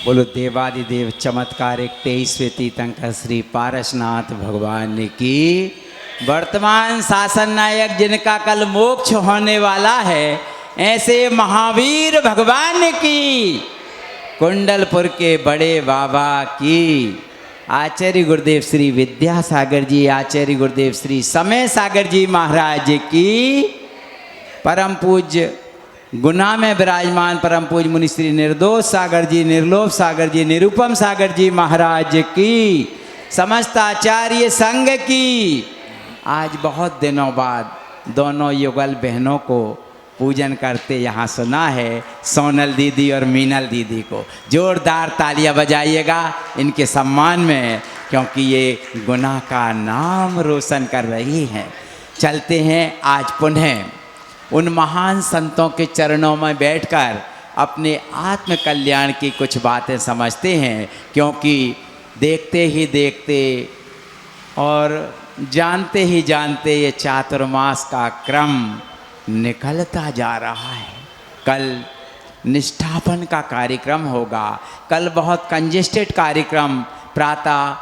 बोलो देवादिदेव चमत्कारिक 23वें तीर्थंकर श्री पारसनाथ भगवान की। वर्तमान शासन नायक जिनका कल मोक्ष होने वाला है, ऐसे महावीर भगवान की। कुंडलपुर के बड़े बाबा की। आचार्य गुरुदेव श्री विद्यासागर जी, आचार्य गुरुदेव श्री समय सागर जी महाराज की। परम पूज्य गुना में विराजमान परम पूज्य मुनि श्री निर्दोष सागर जी, निर्लोभ सागर जी, निरुपम सागर जी महाराज की। समस्त आचार्य संघ की। आज बहुत दिनों बाद दोनों युगल बहनों को पूजन करते यहाँ सुना है, सोनल दीदी और मीनल दीदी को। जोरदार तालियां बजाइएगा इनके सम्मान में, क्योंकि ये गुना का नाम रोशन कर रही हैं। चलते हैं आज पुनः उन महान संतों के चरणों में बैठकर अपने आत्म कल्याण की कुछ बातें समझते हैं, क्योंकि देखते ही देखते और जानते ही जानते ये चातुर्मास का क्रम निकलता जा रहा है। कल निष्ठापन का कार्यक्रम होगा। कल बहुत कंजेस्टेड कार्यक्रम प्रातः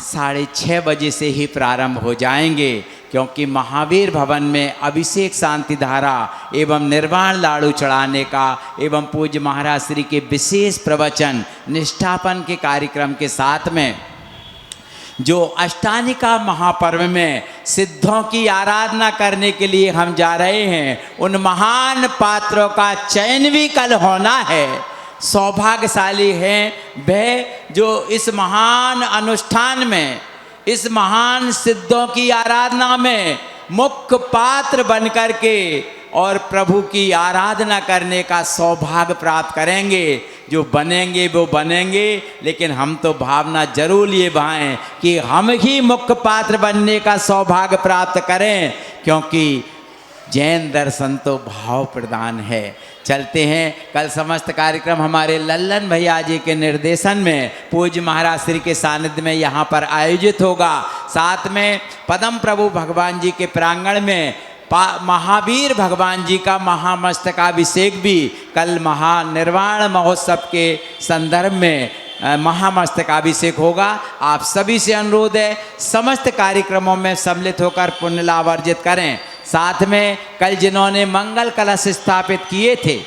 6:30 बजे से ही प्रारंभ हो जाएंगे, क्योंकि महावीर भवन में अभिषेक शांति धारा एवं निर्वाण लाड़ू चढ़ाने का एवं पूज्य महाराज श्री के विशेष प्रवचन निष्ठापन के कार्यक्रम के साथ में जो अष्टानिका महापर्व में सिद्धों की आराधना करने के लिए हम जा रहे हैं, उन महान पात्रों का चयन भी कल होना है। सौभाग्यशाली हैं वह जो इस महान अनुष्ठान में, इस महान सिद्धों की आराधना में मुख्य पात्र बनकर के और प्रभु की आराधना करने का सौभाग्य प्राप्त करेंगे। जो बनेंगे वो बनेंगे, लेकिन हम तो भावना जरूर ये भाएं कि हम ही मुख्य पात्र बनने का सौभाग्य प्राप्त करें, क्योंकि जैन दर्शन तो भाव प्रदान है। चलते हैं। कल समस्त कार्यक्रम हमारे लल्लन भैया जी के निर्देशन में पूज्य महाराज श्री के सानिध्य में यहाँ पर आयोजित होगा। साथ में पदम प्रभु भगवान जी के प्रांगण में महावीर भगवान जी का महामस्तकाभिषेक भी कल महानिर्वाण महोत्सव के संदर्भ में महामस्तकाभिषेक होगा। आप सभी से अनुरोध है समस्त कार्यक्रमों में सम्मिलित होकर पुण्य लाभ अर्जित करें। साथ में कल जिन्होंने मंगल कलश स्थापित किए थे,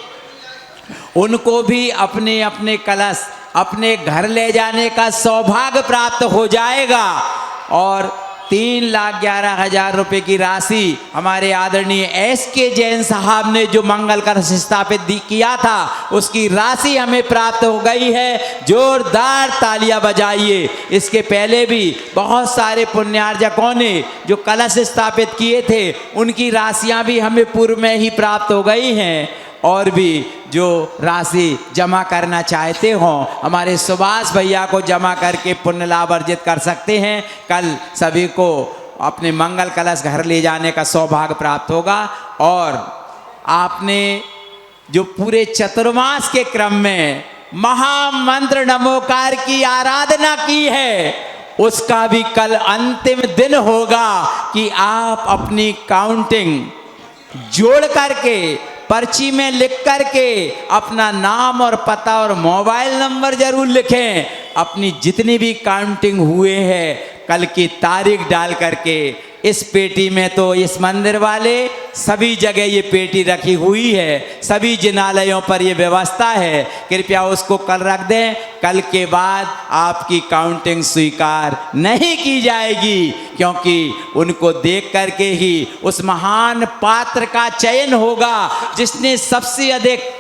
उनको भी अपने अपने कलश अपने घर ले जाने का सौभाग्य प्राप्त हो जाएगा। और 3,11,000 रुपये की राशि हमारे आदरणीय SK जैन साहब ने जो मंगल कलश स्थापित किया था, उसकी राशि हमें प्राप्त हो गई है। जोरदार तालियां बजाइए। इसके पहले भी बहुत सारे पुण्यार्जकों ने जो कलश स्थापित किए थे, उनकी राशियां भी हमें पूर्व में ही प्राप्त हो गई हैं। और भी जो राशि जमा करना चाहते हो, हमारे सुभाष भैया को जमा करके पुण्य लाभ अर्जित कर सकते हैं। कल सभी को अपने मंगल कलश घर ले जाने का सौभाग्य प्राप्त होगा। और आपने जो पूरे चतुर्मास के क्रम में महामंत्र नमोकार की आराधना की है, उसका भी कल अंतिम दिन होगा कि आप अपनी काउंटिंग जोड़ करके पर्ची में लिख करके अपना नाम और पता और मोबाइल नंबर जरूर लिखें। अपनी जितनी भी काउंटिंग हुए हैं कल की तारीख डाल करके इस पेटी में, तो इस मंदिर वाले सभी जगह ये पेटी रखी हुई है, सभी जिनालयों पर ये व्यवस्था है। कृपया उसको कल रख दें। कल के बाद आपकी काउंटिंग स्वीकार नहीं की जाएगी, क्योंकि उनको देख करके ही उस महान पात्र का चयन होगा जिसने सबसे अधिक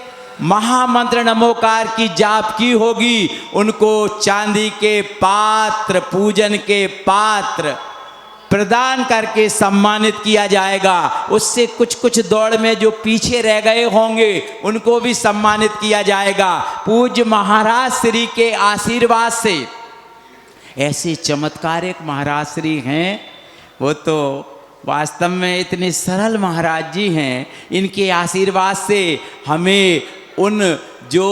महामंत्र नमोकार की जाप की होगी। उनको चांदी के पात्र, पूजन के पात्र प्रदान करके सम्मानित किया जाएगा। उससे कुछ कुछ दौड़ में जो पीछे रह गए होंगे, उनको भी सम्मानित किया जाएगा। पूज्य महाराज श्री के आशीर्वाद से, ऐसे चमत्कारिक महाराज श्री हैं, वो तो वास्तव में इतने सरल महाराज जी हैं। इनके आशीर्वाद से हमें उन जो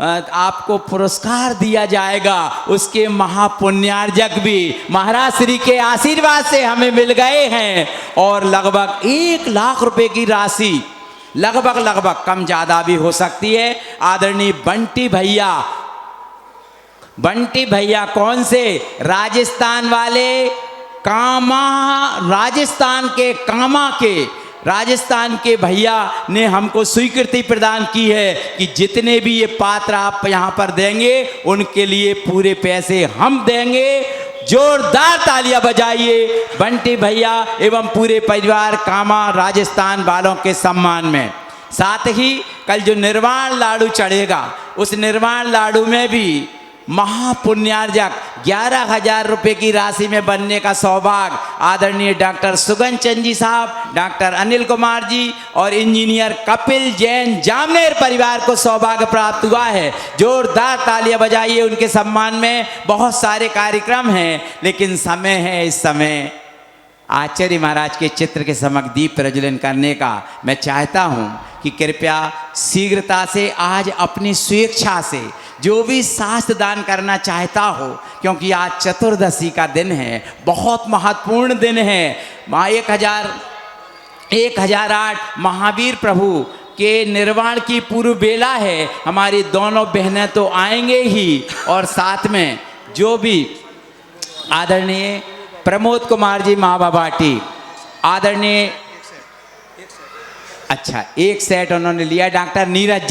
आपको पुरस्कार दिया जाएगा, उसके महापुण्यार्जक भी महाराज श्री के आशीर्वाद से हमें मिल गए हैं। और लगभग 1 लाख रुपए की राशि, लगभग कम ज़्यादा भी हो सकती है, आदरणीय बंटी भैया बंटी भैया कौन से? राजस्थान वाले, कामा, राजस्थान के भैया ने हमको स्वीकृति प्रदान की है कि जितने भी ये पात्र आप यहाँ पर देंगे उनके लिए पूरे पैसे हम देंगे। जोरदार तालियां बजाइए बंटी भैया एवं पूरे परिवार कामा राजस्थान वालों के सम्मान में। साथ ही कल जो निर्वाण लाडू चढ़ेगा, उस निर्वाण लाडू में भी महापुण्यार्जक 11,000 रुपये की राशि में बनने का सौभाग्य आदरणीय डॉक्टर सुगन चंद जी साहब, डॉक्टर अनिल कुमार जी और इंजीनियर कपिल जैन जामनेर परिवार को सौभाग्य प्राप्त हुआ है। जोरदार तालियां बजाइए उनके सम्मान में। बहुत सारे कार्यक्रम हैं, लेकिन समय है इस समय आचार्य महाराज के चित्र के समक्ष दीप प्रज्वलन करने का। मैं चाहता हूँ कि कृपया शीघ्रता से आज अपनी स्वेच्छा से जो भी शास्त्र दान करना चाहता हो, क्योंकि आज चतुर्दशी का दिन है, बहुत महत्वपूर्ण दिन है। 1008 महावीर प्रभु के निर्वाण की पूर्व बेला है। हमारी दोनों बहनें तो आएंगे ही, और साथ में जो भी आदरणीय प्रमोद कुमार जी माँ बाबाटी, आदरणीय अच्छा एक सेट उन्होंने लिया। डॉक्टर नीरज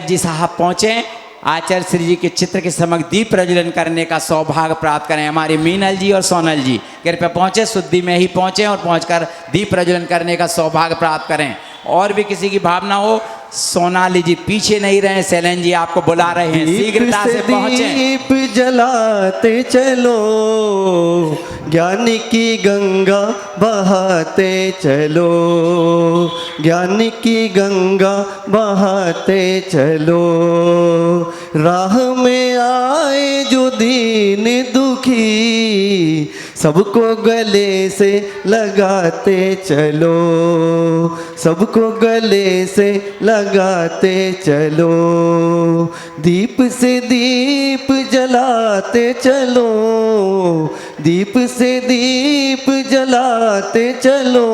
जी साहब पहुँचे, आचार्य श्री जी के चित्र के समक्ष दीप प्रज्वलन करने का सौभाग्य प्राप्त करें। हमारी मीनल जी और सोनल जी कृपया पहुँचे, शुद्धि में ही पहुँचे और पहुँचकर दीप प्रज्वलन करने का सौभाग्य प्राप्त करें। और भी किसी की भावना हो, सोनाली जी पीछे नहीं रहे, सैलन जी आपको बुला रहे हैं, शीघ्रता से पहुँचे। दीप जलाते चलो, ज्ञान की गंगा बहाते चलो, ज्ञान की गंगा बहाते चलो। राह में आए जो दीन दुखी, सबको गले से लगाते चलो, सबको गले से लगाते चलो। दीप से दीप जलाते चलो, दीप से दीप जलाते चलो,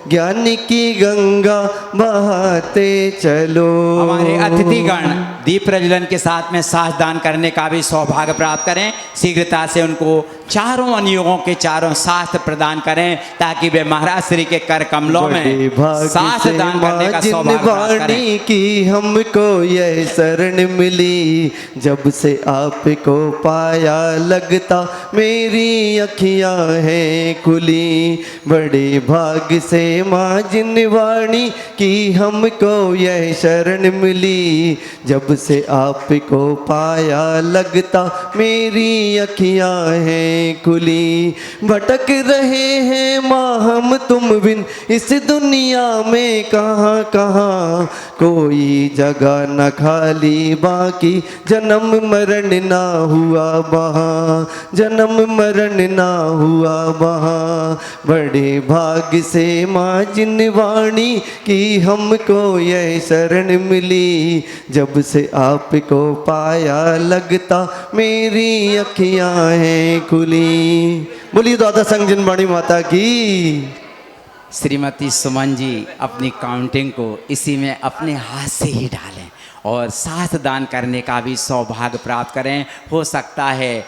ज्ञान की गंगा बहाते चलो। हमारे अतिथिगण दीप प्रज्वलन के साथ में साथ दान करने का भी सौभाग्य प्राप्त करें। शीघ्रता से उनको चारों अनुयोगों के चारों शास्त्र प्रदान करें, ताकि वे महाराज श्री के कर कमलों में शास्त्र दान करने का सौभाग्य प्राप्त करें। की हमको यह शरण मिली, जब से आपको पाया लगता मेरी अखियां हैं खुली। बड़े भाग से माँ जिनवाणी की हमको यह शरण मिली, जब से आपको पाया लगता मेरी अखियां हैं खुली। भटक रहे हैं माँ हम तुम बिन इस दुनिया में, कहाँ कहाँ कोई जगह न खाली बाकी, जन्म मरण ना हुआ वहाँ, जन्म मरण ना हुआ वहाँ। बड़े भाग से माँ जिनवाणी की हमको यह शरण मिली, जब से आपको पाया लगता मेरी अखियां हैं खुली। बोलिए दादा संग जिनवाणी माता की। श्रीमती सुमन जी अपनी काउंटिंग को इसी में अपने हाथ से ही डालें और साथ दान करने का भी सौभाग्य प्राप्त करें। हो सकता है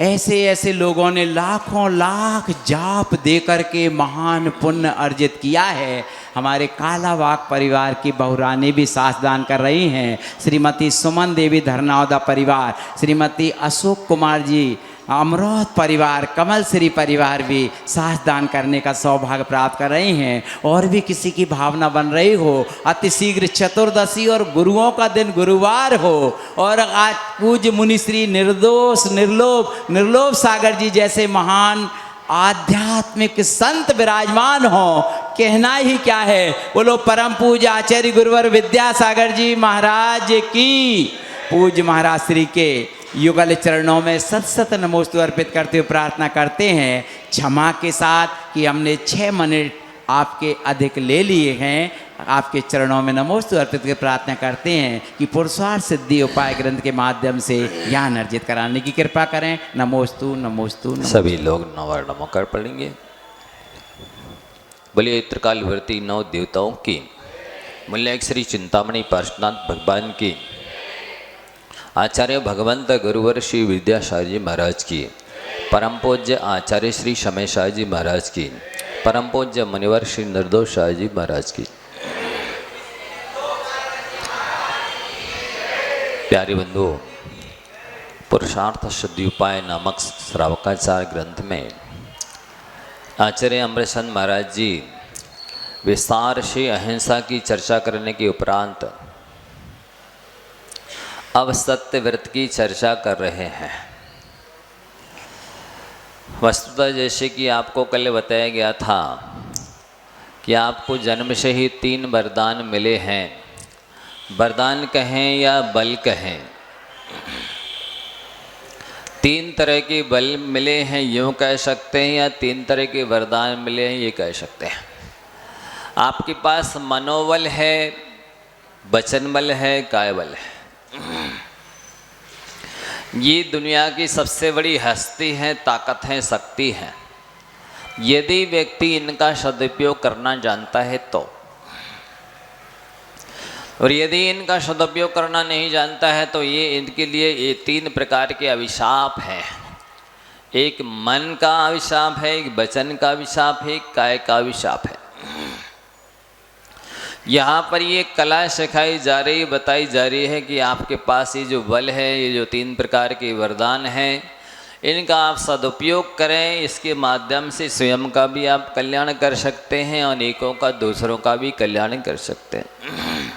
ऐसे ऐसे लोगों ने लाखों लाख जाप दे करके महान पुण्य अर्जित किया है। हमारे कालावाक परिवार की बहुरानी भी साथ दान कर रही हैं। श्रीमती सुमन देवी धरनावदा परिवार, श्रीमती अशोक कुमार जी अमरोह परिवार, कमल श्री परिवार भी साथ दान करने का सौभाग्य प्राप्त कर रही हैं। और भी किसी की भावना बन रही हो, अतिशीघ्र चतुर्दशी और गुरुओं का दिन गुरुवार हो, और आज पूज्य मुनि श्री निर्दोष निर्लोभ सागर जी जैसे महान आध्यात्मिक संत विराजमान हो, कहना ही क्या है। बोलो परम पूज्य आचार्य गुरुवर विद्यासागर जी महाराज की। पूज्य महाराज श्री के युगल चरणों में सत सत नमोस्तु अर्पित करते हुए प्रार्थना करते हैं, क्षमा के साथ कि हमने 6 मिनट आपके अधिक ले लिए हैं। आपके चरणों में नमोस्तु अर्पित करके प्रार्थना करते हैं कि पुरुषार्थ सिद्धि उपाय ग्रंथ के माध्यम से ज्ञान अर्जित कराने की कृपा करें। नमोस्तु नमोस्तु। सभी लोग नवार नमो कर पढ़ेंगे। बोलिए त्रिकालवर्ती 9 देवताओं की, मूल्य श्री चिंतामणि पार्श्वनाथ भगवान की, आचार्य भगवंत गुरुवर श्री विद्यासागर जी महाराज की, परम पूज्य आचार्य श्री शमेशाह जी महाराज की, परम पूज्य मुनिवर श्री निर्दोष शाह जी महाराज की। प्यारे बंधु, पुरुषार्थ शुद्धि उपाय नामक श्रावकाचार ग्रंथ में आचार्य अमृतचंद महाराज जी विस्तार से अहिंसा की चर्चा करने के उपरांत अब सत्य व्रत की चर्चा कर रहे हैं। वस्तुतः जैसे कि आपको कल बताया गया था कि आपको जन्म से ही 3 वरदान मिले हैं। वरदान कहें या बल कहें, 3 तरह के बल मिले हैं यूँ कह सकते हैं, या 3 तरह के वरदान मिले हैं ये कह सकते हैं। आपके पास मनोबल है, वचन बल है, काय बल है। ये दुनिया की सबसे बड़ी हस्ती है, ताकत है, शक्ति है। यदि व्यक्ति इनका सदुपयोग करना जानता है तो, और यदि इनका सदुपयोग करना नहीं जानता है तो ये इनके लिए ये 3 प्रकार के अभिशाप हैं। एक मन का अभिशाप है, एक वचन का अभिशाप है, एक काय का अभिशाप है। यहाँ पर ये कला सिखाई जा रही, बताई जा रही है कि आपके पास ये जो बल है, ये जो 3 प्रकार के वरदान हैं, इनका आप सदुपयोग करें। इसके माध्यम से स्वयं का भी आप कल्याण कर सकते हैं और अनेकों का, दूसरों का भी कल्याण कर सकते हैं।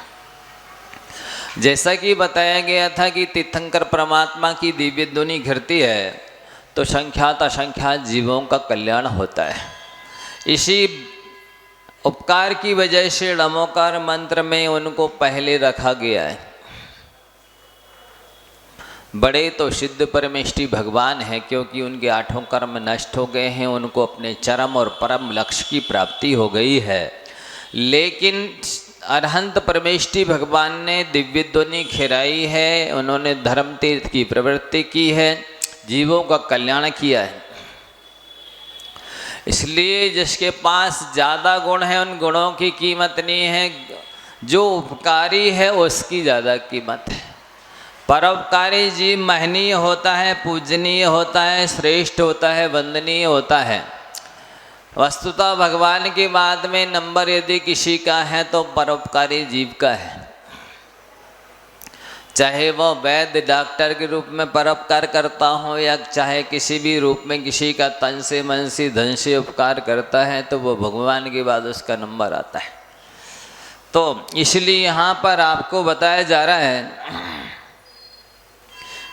जैसा कि बताया गया था कि तीर्थंकर परमात्मा की दिव्य ध्वनि घिरती है तो संख्यात असंख्यात जीवों का कल्याण होता है। इसी उपकार की वजह से नमोकार मंत्र में उनको पहले रखा गया है। बड़े तो सिद्ध परमेष्टि भगवान हैं, क्योंकि उनके 8 कर्म नष्ट हो गए हैं, उनको अपने चरम और परम लक्ष्य की प्राप्ति हो गई है। लेकिन अरहंत परमेष्टि भगवान ने दिव्य ध्वनि खिराई है, उन्होंने धर्म तीर्थ की प्रवृत्ति की है, जीवों का कल्याण किया है। इसलिए जिसके पास ज़्यादा गुण है उन गुणों की कीमत नहीं है, जो उपकारी है उसकी ज़्यादा कीमत है। परोपकारी जीव महनीय होता है, पूजनीय होता है, श्रेष्ठ होता है, वंदनीय होता है। वस्तुतः भगवान के बाद में नंबर यदि किसी का है तो परोपकारी जीव का है। चाहे वह वैद्य डॉक्टर के रूप में परोपकार करता हो, या चाहे किसी भी रूप में किसी का तन से मन से धन से उपकार करता है, तो वो भगवान के बाद उसका नंबर आता है। तो इसलिए यहाँ पर आपको बताया जा रहा है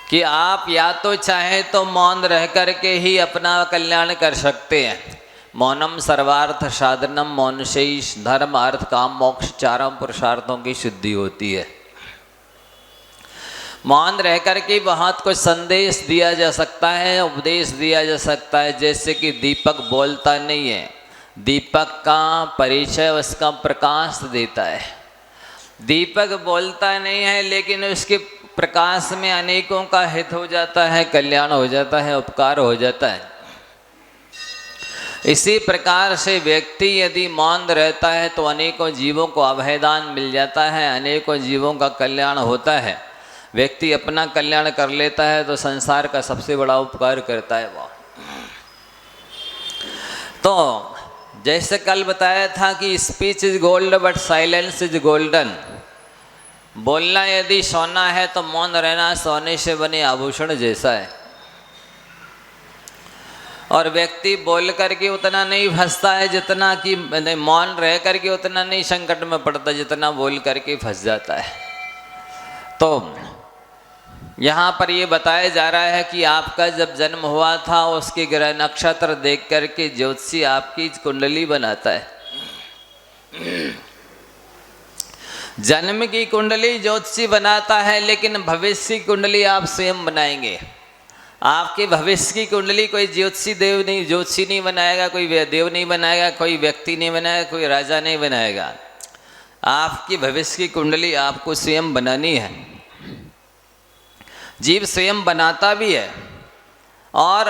कि आप या तो चाहे तो मौन रह करके ही अपना कल्याण कर सकते हैं। मौनम सर्वार्थ साधनम, मौन से ही धर्म अर्थ काम मोक्ष 4 पुरुषार्थों की सिद्धि होती है। मौन रह कर के बहुत कुछ संदेश दिया जा सकता है, उपदेश दिया जा सकता है। जैसे कि दीपक बोलता नहीं है, दीपक का परिचय उसका प्रकाश देता है। दीपक बोलता नहीं है, लेकिन उसके प्रकाश में अनेकों का हित हो जाता है, कल्याण हो जाता है, उपकार हो जाता है। इसी प्रकार से व्यक्ति यदि मौन रहता है तो अनेकों जीवों को अभयदान मिल जाता है, अनेकों जीवों का कल्याण होता है। व्यक्ति अपना कल्याण कर लेता है तो संसार का सबसे बड़ा उपकार करता है वह। तो जैसे कल बताया था कि speech is gold but silence is golden. बोलना यदि सोना है तो मौन रहना सोने से बने आभूषण जैसा है। और व्यक्ति बोल करके उतना नहीं फंसता है जितना कि मौन रह करके उतना नहीं संकट में पड़ता जितना बोल करके फंस जाता है। तो यहाँ पर ये बताया जा रहा है कि आपका जब जन्म हुआ था उसके ग्रह नक्षत्र देख करके ज्योतिषी आपकी कुंडली बनाता है। जन्म की कुंडली ज्योतिषी बनाता है, लेकिन भविष्य की कुंडली आप स्वयं बनाएंगे। आपके भविष्य की कुंडली कोई ज्योतिषी नहीं बनाएगा, कोई देव नहीं बनाएगा, कोई व्यक्ति नहीं बनाएगा, कोई राजा नहीं बनाएगा। आपकी भविष्य की कुंडली आपको स्वयं बनानी है। जीव स्वयं बनाता भी है, और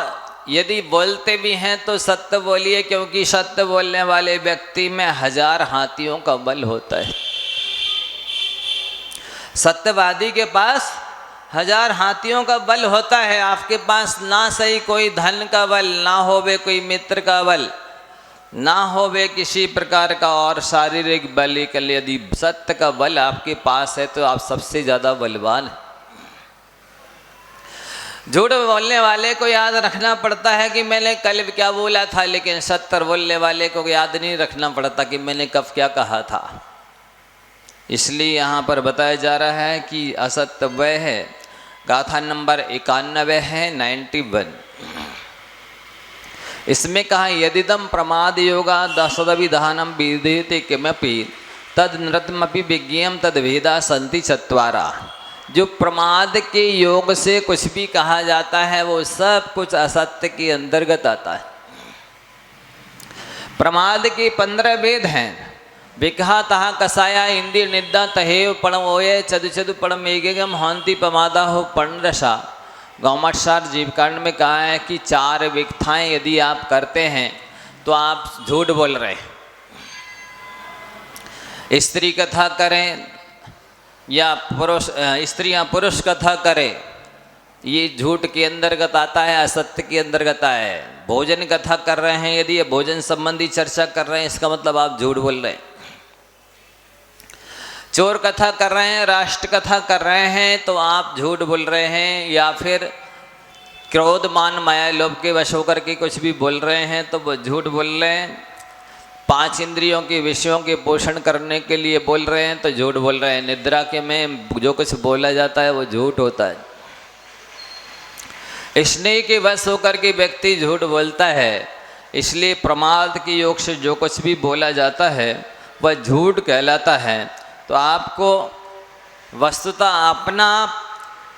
यदि बोलते भी हैं तो सत्य बोलिए, क्योंकि सत्य बोलने वाले व्यक्ति में 1000 हाथियों का बल होता है। सत्यवादी के पास 1000 हाथियों का बल होता है, आपके पास ना सही कोई धन का बल, ना होवे कोई मित्र का बल, ना होवे किसी प्रकार का और शारीरिक बल, यदि सत्य का बल आपके पास है तो आप सबसे ज़्यादा बलवान हैं। झूठ बोलने वाले को याद रखना पड़ता है कि मैंने कल क्या बोला था, लेकिन सत्य बोलने वाले को याद नहीं रखना पड़ता कि मैंने कब क्या कहा था। इसलिए यहाँ पर बताया जा रहा है कि असत्य वह है, गाथा नंबर 91 है, 91। इसमें कहा यदिदम प्रमाद योगा दशविधानम विधेते किमपि तद नृतमपि विज्ञेयम तद भेदा संति चत्वारा। जो प्रमाद के योग से कुछ भी कहा जाता है वो सब कुछ असत्य के अंतर्गत आता है। प्रमाद के 15 भेद हैं। विकहा तहा कसाया इंद्र निद्दा तहेव पणवोये चदु चदु पणमेगम हंति प्रमादा हो पणरसा। गौमठसार जीवकांड में कहा है कि 4 विकथाएं यदि आप करते हैं तो आप झूठ बोल रहे हैं। स्त्री कथा करें या पुरुष, स्त्रियां पुरुष कथा करें, ये झूठ के अंतर्गत आता है, असत्य के अंतर्गत है। भोजन कथा कर रहे हैं, यदि ये भोजन संबंधी चर्चा कर रहे हैं, इसका मतलब आप झूठ बोल रहे हैं। चोर कथा कर रहे हैं, राष्ट्र कथा कर रहे हैं, तो आप झूठ बोल रहे हैं। या फिर क्रोध मान माया लोभ के वश होकर के कुछ भी बोल रहे हैं तो वो झूठ बोल रहे हैं। 5 इंद्रियों के विषयों के पोषण करने के लिए बोल रहे हैं तो झूठ बोल रहे हैं। निद्रा के में जो कुछ बोला जाता है वो झूठ होता है। स्नेह के वश होकर के व्यक्ति झूठ बोलता है। इसलिए प्रमाद के योग से जो कुछ भी बोला जाता है वह झूठ कहलाता है। तो आपको वस्तुतः अपना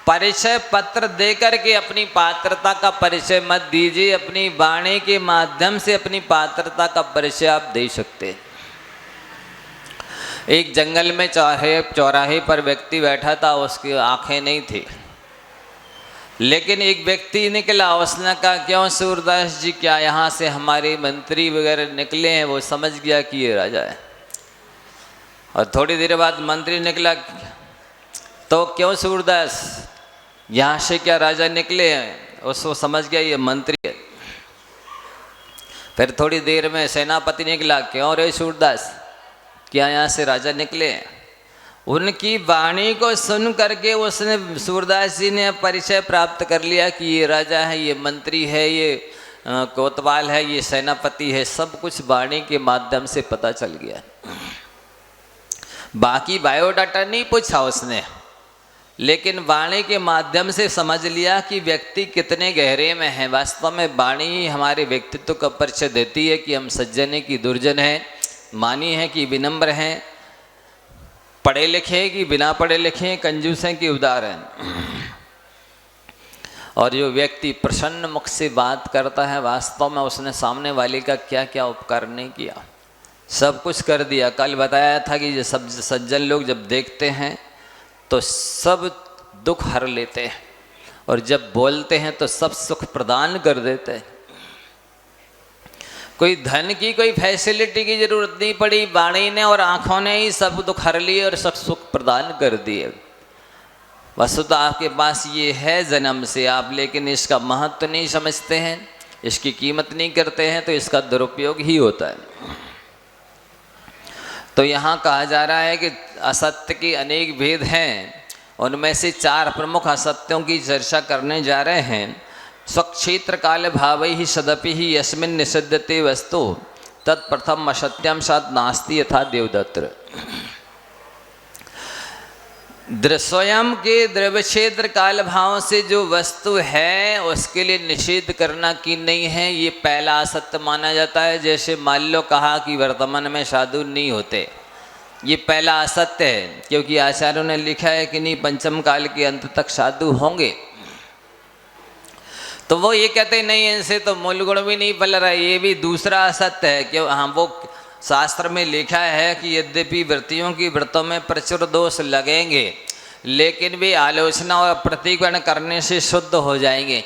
परिचय पत्र देकर के अपनी पात्रता का परिचय मत दीजिए। अपनी वाणी के माध्यम से अपनी पात्रता का परिचय आप दे सकते हैं। एक जंगल में चौराहे पर व्यक्ति बैठा था, उसकी आंखें नहीं थी, लेकिन एक व्यक्ति निकला। उसने कहा क्यों सूरदास जी, क्या यहाँ से हमारे मंत्री वगैरह निकले हैं? वो समझ गया कि ये राजा है। और थोड़ी देर बाद मंत्री निकला, तो क्यों सूरदास, यहाँ से क्या राजा निकले हैं? उसको समझ गया ये मंत्री है। फिर थोड़ी देर में सेनापति निकला, क्यों रे सूरदास, क्या यहाँ से राजा निकले हैं? उनकी वाणी को सुन करके उसने, सूरदास जी ने परिचय प्राप्त कर लिया कि ये राजा है, ये मंत्री है, ये कोतवाल है, ये सेनापति है। सब कुछ वाणी के माध्यम से पता चल गया। बाकी बायोडाटा नहीं पूछा उसने, लेकिन वाणी के माध्यम से समझ लिया कि व्यक्ति कितने गहरे में है। वास्तव में वाणी ही हमारे व्यक्तित्व का परिचय देती है कि हम सज्जन हैं कि दुर्जन हैं, मानी हैं कि विनम्र हैं, पढ़े लिखे हैं कि बिना पढ़े लिखे हैं, कंजूस हैं कि उदार हैं। और जो व्यक्ति प्रसन्न मुख से बात करता है, वास्तव में उसने सामने वाले का क्या क्या उपकार नहीं किया, सब कुछ कर दिया। कल बताया था कि ये सब सज्जन लोग जब देखते हैं तो सब दुख हर लेते हैं, और जब बोलते हैं तो सब सुख प्रदान कर देते हैं। कोई धन की कोई फैसिलिटी की जरूरत नहीं पड़ी, वाणी ने और आँखों ने ही सब दुख हर लिए और सब सुख प्रदान कर दिए। वस्तुतः आपके पास ये है जन्म से आप, लेकिन इसका महत्व नहीं समझते हैं, इसकी कीमत नहीं करते हैं, तो इसका दुरुपयोग ही होता है। तो यहाँ कहा जा रहा है कि असत्य के अनेक भेद हैं, उनमें से 4 प्रमुख असत्यों की चर्चा करने जा रहे हैं। स्वक्षेत्र काल भाव ही सदपि ही यस्मिन् निषिध्यते वस्तु तत्प्रथम असत्यम सत नास्ति यथा देवदत्र। स्वयं के द्रव्य क्षेत्र काल भाव से जो वस्तु है उसके लिए निषेध करना कि नहीं है, ये पहला असत्य माना जाता है। जैसे मान लो कहा कि वर्तमान में साधु नहीं होते, ये पहला असत्य है, क्योंकि आचार्यों ने लिखा है कि नहीं पंचम काल के अंत तक साधु होंगे। तो वो ये कहते नहीं, इनसे तो मूल गुण भी नहीं पल रहा है, ये भी दूसरा असत्य है। क्यों? हाँ, वो शास्त्र में लिखा है कि यद्यपि वृत्तियों की व्रतों में प्रचुर दोष लगेंगे, लेकिन वे आलोचना और प्रतिकरण करने से शुद्ध हो जाएंगे।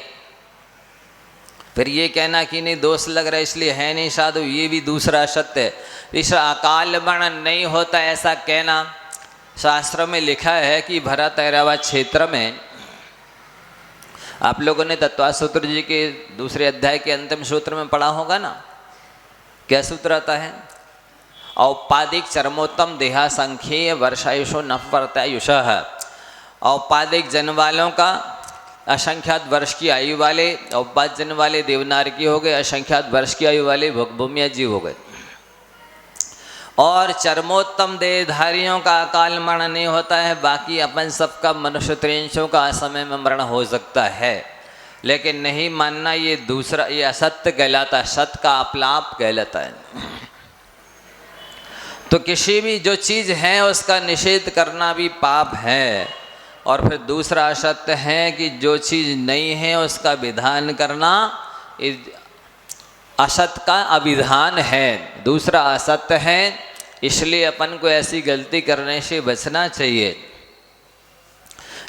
फिर ये कहना कि नहीं दोष लग रहा है इसलिए है नहीं साधु, ये भी दूसरा सत्य है। इस अकाल मरण नहीं होता ऐसा कहना, शास्त्र में लिखा है कि भरत ऐरावत क्षेत्र में आप लोगों ने तत्वासूत्र जी के दूसरे अध्याय के अंतिम सूत्र में पढ़ा होगा ना, क्या सूत्र आता है? औपाधिक चरमोत्तम देहा संख्येय वर्षायुषो नवर्तायुष। औपाधिक जन्म वालों का असंख्यात वर्ष की आयु वाले, औपाध जन्म वाले देवनारकी हो गए, असंख्यात वर्ष की आयु वाले भूमिया जी हो गए। और चरमोत्तम देहधारियों का अकाल मरण नहीं होता है, बाकी अपन सबका मनुष्य त्रिंशों का असमय में मरण हो सकता है। लेकिन नहीं मानना, ये दूसरा, ये असत्य कहलाता है, सत्य का अपलाप कहलाता है। तो किसी भी जो चीज़ है उसका निषेध करना भी पाप है। और फिर दूसरा असत्य है कि जो चीज़ नहीं है उसका विधान करना असत्य का अविधान है। दूसरा असत्य है, इसलिए अपन को ऐसी गलती करने से बचना चाहिए।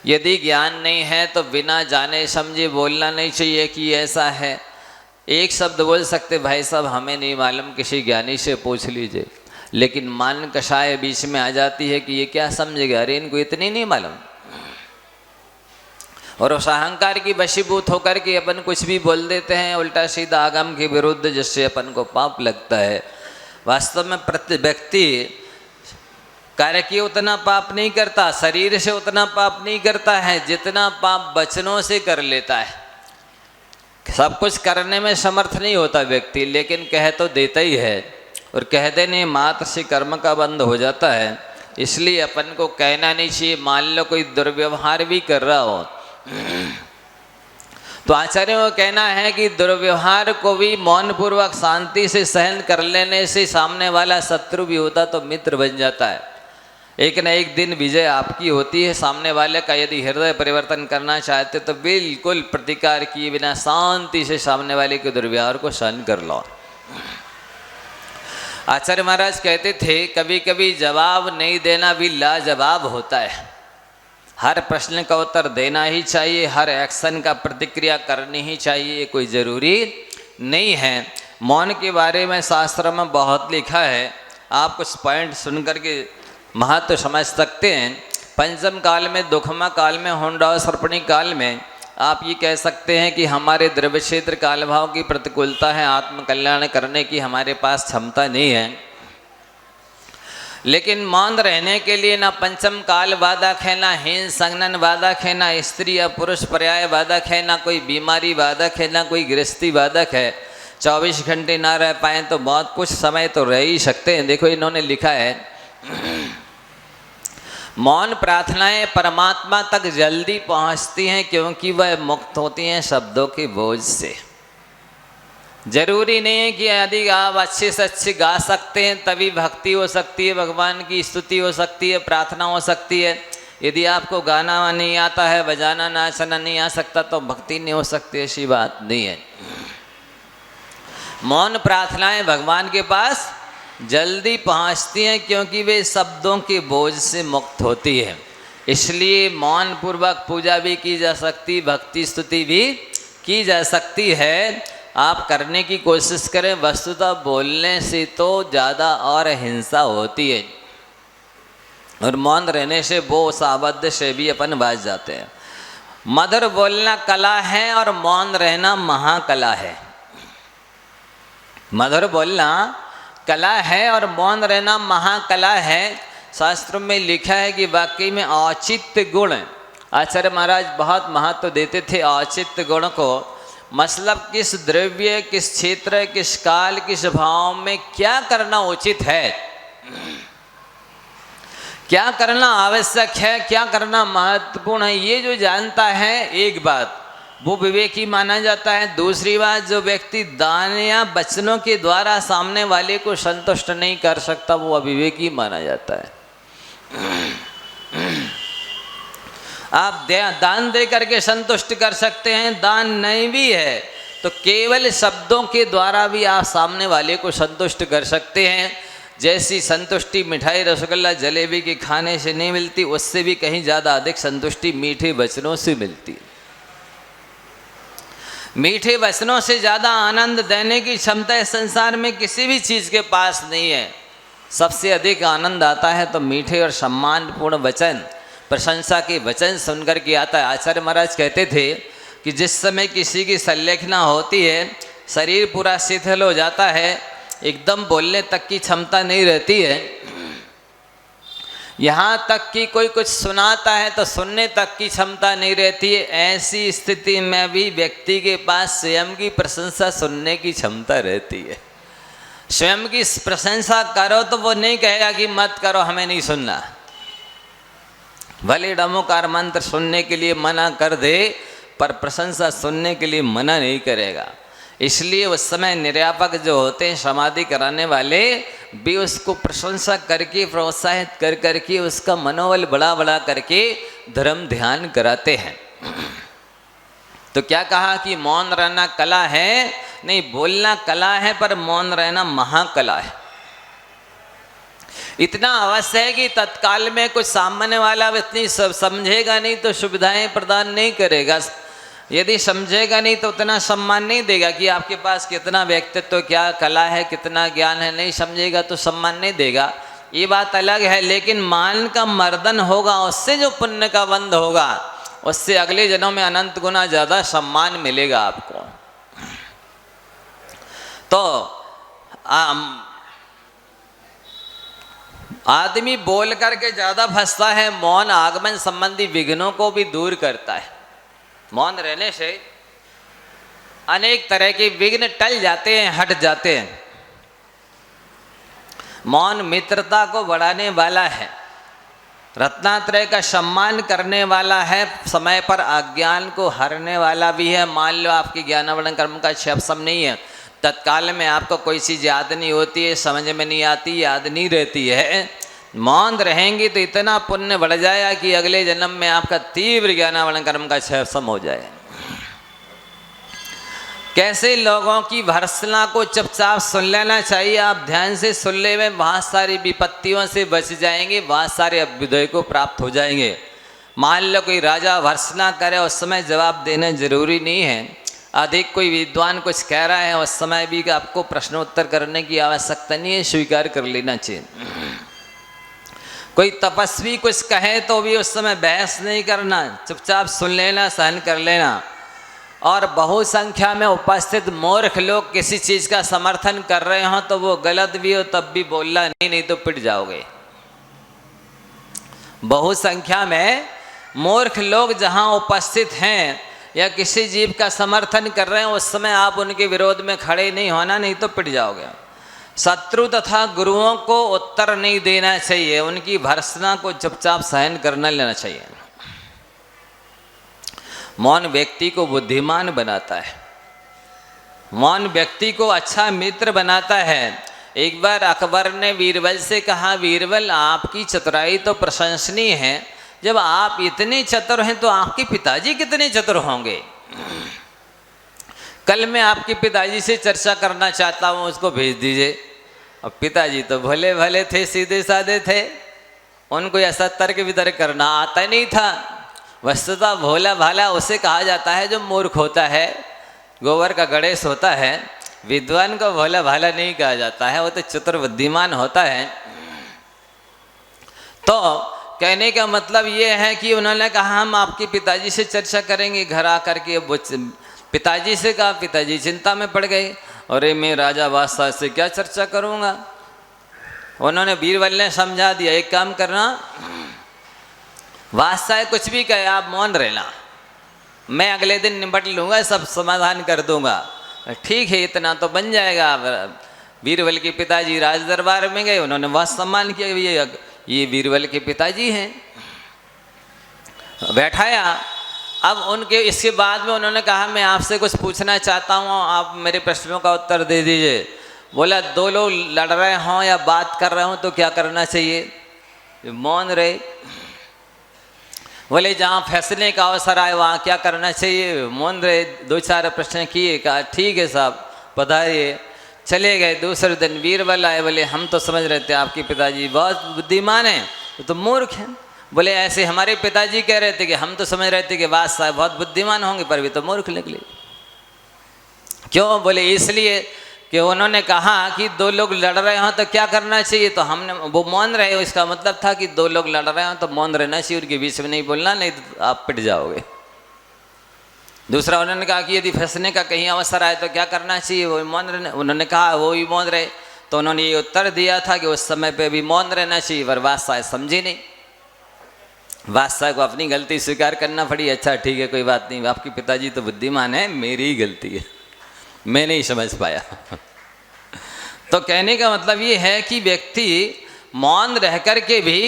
यदि ज्ञान नहीं है तो बिना जाने समझे बोलना नहीं चाहिए कि ऐसा है। एक शब्द बोल सकते, भाई साहब हमें नहीं मालूम, किसी ज्ञानी से पूछ लीजिए। लेकिन मान कषाय बीच में आ जाती है कि ये क्या समझेगा, अरे इनको इतनी नहीं मालूम। और उस अहंकार की वशीभूत होकर के अपन कुछ भी बोल देते हैं उल्टा सीधा आगम के विरुद्ध, जिससे अपन को पाप लगता है। वास्तव में प्रति व्यक्ति कार्य किए उतना पाप नहीं करता, शरीर से उतना पाप नहीं करता है जितना पाप वचनों से कर लेता है। सब कुछ करने में समर्थ नहीं होता व्यक्ति, लेकिन कह तो देता ही है, और कह देने मात्र से कर्म का बंध हो जाता है। इसलिए अपन को कहना नहीं चाहिए। मान लो कोई दुर्व्यवहार भी कर रहा हो तो आचार्यों का कहना है कि दुर्व्यवहार को भी मौन पूर्वक शांति से सहन कर लेने से सामने वाला शत्रु भी होता तो मित्र बन जाता है। एक न एक दिन विजय आपकी होती है। सामने वाले का यदि हृदय परिवर्तन करना चाहते तो बिल्कुल प्रतिकार किए बिना शांति से सामने वाले के दुर्व्यवहार को सहन कर लो। आचार्य महाराज कहते थे, कभी कभी जवाब नहीं देना भी लाजवाब होता है। हर प्रश्न का उत्तर देना ही चाहिए, हर एक्शन का प्रतिक्रिया करनी ही चाहिए, कोई ज़रूरी नहीं है। मौन के बारे में शास्त्र में बहुत लिखा है, आप कुछ पॉइंट सुनकर के महत्व समझ सकते हैं। पंचम काल में, दुखमा काल में, होंडा सर्पणी काल में आप ये कह सकते हैं कि हमारे द्रव्य क्षेत्र काल भाव की प्रतिकूलता है, आत्मकल्याण करने की हमारे पास क्षमता नहीं है। लेकिन मौन रहने के लिए ना पंचम काल बाधक है, ना हीन संगनन बाधक है, ना स्त्री या पुरुष पर्याय बाधक है, ना कोई बीमारी बाधक है, ना कोई गृहस्थी बाधक है। 24 घंटे ना रह पाएँ तो बहुत कुछ समय तो रह ही सकते हैं। देखो इन्होंने लिखा है, मौन प्रार्थनाएं परमात्मा तक जल्दी पहुंचती हैं क्योंकि वह मुक्त होती हैं शब्दों के बोझ से। जरूरी नहीं है कि यदि आप अच्छे से अच्छे गा सकते हैं तभी भक्ति हो सकती है, भगवान की स्तुति हो सकती है, प्रार्थना हो सकती है। यदि आपको गाना नहीं आता है, बजाना नाचना नहीं आ सकता तो भक्ति नहीं हो सकती, ऐसी बात नहीं है। मौन प्रार्थनाएं भगवान के पास जल्दी पहुंचती हैं क्योंकि वे शब्दों के बोझ से मुक्त होती है। इसलिए मौन पूर्वक पूजा भी की जा सकती, भक्ति स्तुति भी की जा सकती है। आप करने की कोशिश करें। वस्तुतः बोलने से तो ज़्यादा और हिंसा होती है, और मौन रहने से वो साबद्ध से भी अपन बच जाते हैं। मधुर बोलना कला है और मौन रहना महाकला है। मधुर बोलना कला है और मौन रहना महाकला है। शास्त्र में लिखा है कि वाकई में औचित्य गुण, आचार्य महाराज बहुत महत्व देते थे औचित्य गुण को। मतलब किस द्रव्य, किस क्षेत्र, किस काल, किस भाव में क्या करना उचित है, क्या करना आवश्यक है, क्या करना महत्वपूर्ण है, ये जो जानता है एक बात वो विवेकी माना जाता है। दूसरी बात, जो व्यक्ति दान या वचनों के द्वारा सामने वाले को संतुष्ट नहीं कर सकता वो अविवेकी माना जाता है। आप दान दे करके संतुष्ट कर सकते हैं, दान नहीं भी है तो केवल शब्दों के द्वारा भी आप सामने वाले को संतुष्ट कर सकते हैं। जैसी संतुष्टि मिठाई, रसगुल्ला, जलेबी के खाने से नहीं मिलती, उससे भी कहीं ज़्यादा अधिक संतुष्टि मीठे वचनों से मिलती है। मीठे वचनों से ज़्यादा आनंद देने की क्षमता इस संसार में किसी भी चीज़ के पास नहीं है। सबसे अधिक आनंद आता है तो मीठे और सम्मानपूर्ण वचन, प्रशंसा के वचन सुनकर के आता है। आचार्य महाराज कहते थे, कि जिस समय किसी की संलेखना होती है शरीर पूरा शिथिल हो जाता है, एकदम बोलने तक की क्षमता नहीं रहती है। यहाँ तक कि कोई कुछ सुनाता है तो सुनने तक की क्षमता नहीं रहती है। ऐसी स्थिति में भी व्यक्ति के पास स्वयं की प्रशंसा सुनने की क्षमता रहती है। स्वयं की प्रशंसा करो तो वो नहीं कहेगा कि मत करो, हमें नहीं सुनना। भले डमोकार मंत्र सुनने के लिए मना कर दे, पर प्रशंसा सुनने के लिए मना नहीं करेगा। इसलिए उस समय निर्यापक जो होते हैं, समाधि कराने वाले, भी उसको प्रशंसा करके, प्रोत्साहित कर करके, उसका मनोबल बढ़ा करके धर्म ध्यान कराते हैं। तो क्या कहा कि मौन रहना कला है? नहीं, बोलना कला है, पर मौन रहना महाकला है। इतना अवश्य है कि तत्काल में कुछ सामने वाला इतनी समझेगा नहीं तो सुविधाएं प्रदान नहीं करेगा। यदि समझेगा नहीं तो उतना सम्मान नहीं देगा कि आपके पास कितना व्यक्तित्व, क्या कला है, कितना ज्ञान है। नहीं समझेगा तो सम्मान नहीं देगा, ये बात अलग है। लेकिन मान का मर्दन होगा, उससे जो पुण्य का बंध होगा, उससे अगले जन्मों में अनंत गुना ज़्यादा सम्मान मिलेगा आपको। तो आदमी बोल करके ज़्यादा फंसता है। मौन आगमन संबंधी विघ्नों को भी दूर करता है। मौन रहने से अनेक तरह के विघ्न टल जाते हैं, हट जाते हैं। मौन मित्रता को बढ़ाने वाला है, रत्नात्रय का सम्मान करने वाला है, समय पर अज्ञान को हरने वाला भी है। मान लो आपकी ज्ञानावरण कर्म का क्षम नहीं है, तत्काल में आपको कोई चीज़ याद नहीं होती है, समझ में नहीं आती, याद नहीं रहती है। मौन रहेंगे तो इतना पुण्य बढ़ जाएगा कि अगले जन्म में आपका तीव्र ज्ञानावरण कर्म का क्षम हो जाए। कैसे लोगों की भर्त्सना को चुपचाप सुन लेना चाहिए। आप ध्यान से सुन ले में बहुत सारी विपत्तियों से बच जाएंगे, बहुत सारे अभ्युदय को प्राप्त हो जाएंगे। मान लो कोई राजा भर्त्सना करे, उस समय जवाब देना जरूरी नहीं है। अधिक कोई विद्वान कुछ कह रहा है, उस समय भी आपको प्रश्नोत्तर करने की आवश्यकता नहीं है, स्वीकार कर लेना चाहिए। कोई तपस्वी कुछ कहे तो भी उस समय बहस नहीं करना, चुपचाप सुन लेना, सहन कर लेना। और बहुसंख्या में उपस्थित मूर्ख लोग किसी चीज़ का समर्थन कर रहे हों तो वो गलत भी हो तब भी बोलना नहीं तो पिट जाओगे। बहुसंख्या में मूर्ख लोग जहाँ उपस्थित हैं या किसी जीव का समर्थन कर रहे हैं, उस समय आप उनके विरोध में खड़े नहीं होना, नहीं तो पिट जाओगे। शत्रु तथा गुरुओं को उत्तर नहीं देना चाहिए, उनकी भर्त्सना को चुपचाप सहन करना लेना चाहिए। मौन व्यक्ति को बुद्धिमान बनाता है, मौन व्यक्ति को अच्छा मित्र बनाता है। एक बार अकबर ने बीरबल से कहा, बीरबल आपकी चतुराई तो प्रशंसनीय है, जब आप इतने चतुर हैं तो आपके पिताजी कितने चतुर होंगे। कल मैं आपके पिताजी से चर्चा करना चाहता हूँ, उसको भेज दीजिए। अब पिताजी तो भले भले थे, सीधे साधे थे, उनको ऐसा तर्क वितर्क करना आता नहीं था। वस्तुतः भोला भाला उसे कहा जाता है जो मूर्ख होता है, गोबर का गणेश होता है। विद्वान को भोला भाला नहीं कहा जाता है, वो तो चतुर बुद्धिमान होता है। तो कहने का मतलब ये है कि उन्होंने कहा हम आपके पिताजी से चर्चा करेंगे घर आकर के। पिताजी से कहा, पिताजी चिंता में पड़ गए, अरे मैं राजा बादशाह से क्या चर्चा करूँगा। उन्होंने बीरबल ने समझा दिया, एक काम करना, बादशाह कुछ भी कहे आप मौन रहना, मैं अगले दिन निपट लूँगा, सब समाधान कर दूँगा। ठीक है, इतना तो बन जाएगा। बीरबल के पिताजी राज दरबार में गए, उन्होंने बहुत सम्मान किया, ये बीरबल के पिताजी हैं, बैठाया। अब उनके इसके बाद में उन्होंने कहा मैं आपसे कुछ पूछना चाहता हूँ, आप मेरे प्रश्नों का उत्तर दे दीजिए। बोला, दो लोग लड़ रहे हों या बात कर रहे हों तो क्या करना चाहिए। मौन रहे। बोले, जहाँ फैसले का अवसर आए वहाँ क्या करना चाहिए। मौन रहे। दो चार प्रश्न किए, कहा ठीक है साहब पधारिए। चले गए। दूसरे दिन बीरबल आए, बोले हम तो समझ रहे थे आपके पिताजी बहुत बुद्धिमान हैं, तो मूर्ख हैं। बोले, ऐसे हमारे पिताजी कह रहे थे कि हम तो समझ रहे थे कि बादशाह बहुत बुद्धिमान होंगे, पर भी तो मूर्ख निकले। क्यों। बोले, इसलिए कि उन्होंने कहा कि दो लोग लड़ रहे हों तो क्या करना चाहिए, तो हमने वो मौन रहे। इसका मतलब था कि दो लोग लड़ रहे हों तो मौन रहना चाहिए, उनके बीच में नहीं बोलना, नहीं तो आप पिट जाओगे। दूसरा उन्होंने कहा कि यदि फंसने का कहीं अवसर आए तो क्या करना चाहिए, वो मौन रहना। उन्होंने कहा वो भी मौन रहे। तो उन्होंने ये उत्तर दिया था कि उस समय पे भी मौन रहना चाहिए, पर बादशाह समझी नहीं। बादशाह को अपनी गलती स्वीकार करना पड़ी। अच्छा ठीक है, कोई बात नहीं, आपके पिताजी तो बुद्धिमान है, मेरी ही गलती है, मैं नहीं समझ पाया। तो कहने का मतलब ये है कि व्यक्ति मौन रह कर के भी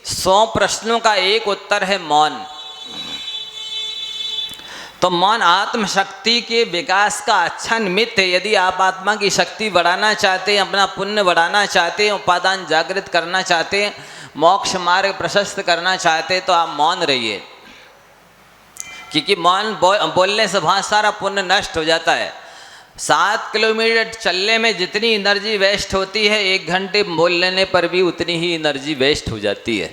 100 प्रश्नों का एक उत्तर है मौन। तो मौन आत्मशक्ति के विकास का अच्छा निमित्त है। यदि आप आत्मा की शक्ति बढ़ाना चाहते हैं, अपना पुण्य बढ़ाना चाहते हैं, उपादान जागृत करना चाहते हैं, मोक्ष मार्ग प्रशस्त करना चाहते हैं, तो आप मौन रहिए। क्योंकि मौन बोलने से बहुत सारा पुण्य नष्ट हो जाता है। 7 किलोमीटर चलने में जितनी एनर्जी वेस्ट होती है, 1 घंटे बोल लेने पर भी उतनी ही एनर्जी वेस्ट हो जाती है।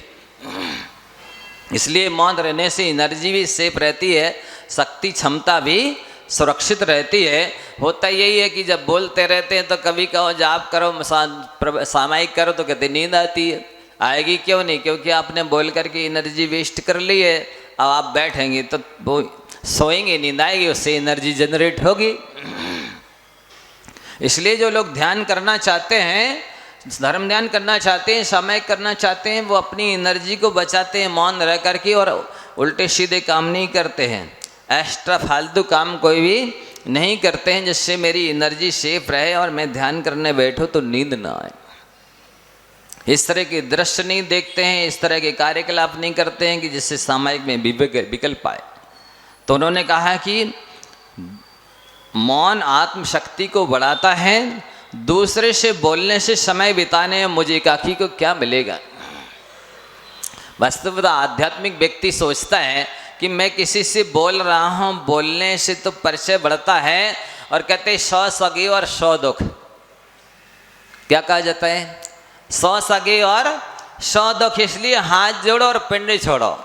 इसलिए मौन रहने से एनर्जी भी सेफ रहती है, शक्ति क्षमता भी सुरक्षित रहती है। होता यही है कि जब बोलते रहते हैं तो कभी कहो जाप करो, सामायिक करो, तो कहते नींद आती है। आएगी क्यों नहीं? क्योंकि आपने बोल करके एनर्जी वेस्ट कर ली है। अब आप बैठेंगे तो वो सोएंगे, नींद आएगी, उससे एनर्जी जनरेट होगी। इसलिए जो लोग ध्यान करना चाहते हैं, धर्म ध्यान करना चाहते हैं, सामायिक करना चाहते हैं, वो अपनी एनर्जी को बचाते हैं मौन रह करके, और उल्टे सीधे काम नहीं करते हैं, एक्स्ट्रा फालतू काम कोई भी नहीं करते हैं, जिससे मेरी एनर्जी सेफ रहे और मैं ध्यान करने बैठूं तो नींद ना आए। इस तरह के दृश्य नहीं देखते हैं, इस तरह के कार्यकलाप नहीं करते हैं कि जिससे सामायिक में विकल्प आए। तो उन्होंने कहा कि मौन आत्मशक्ति को बढ़ाता है। दूसरे से बोलने से समय बिताने में मुझे एकाकी को क्या मिलेगा? वास्तविकता आध्यात्मिक व्यक्ति सोचता है कि मैं किसी से बोल रहा हूँ, बोलने से तो परिचय बढ़ता है, और कहते 100 सगे और 100 दुख। क्या कहा जाता है? 100 सगे और 100 दुख। इसलिए हाथ जोड़ो और पिंड छोड़ो।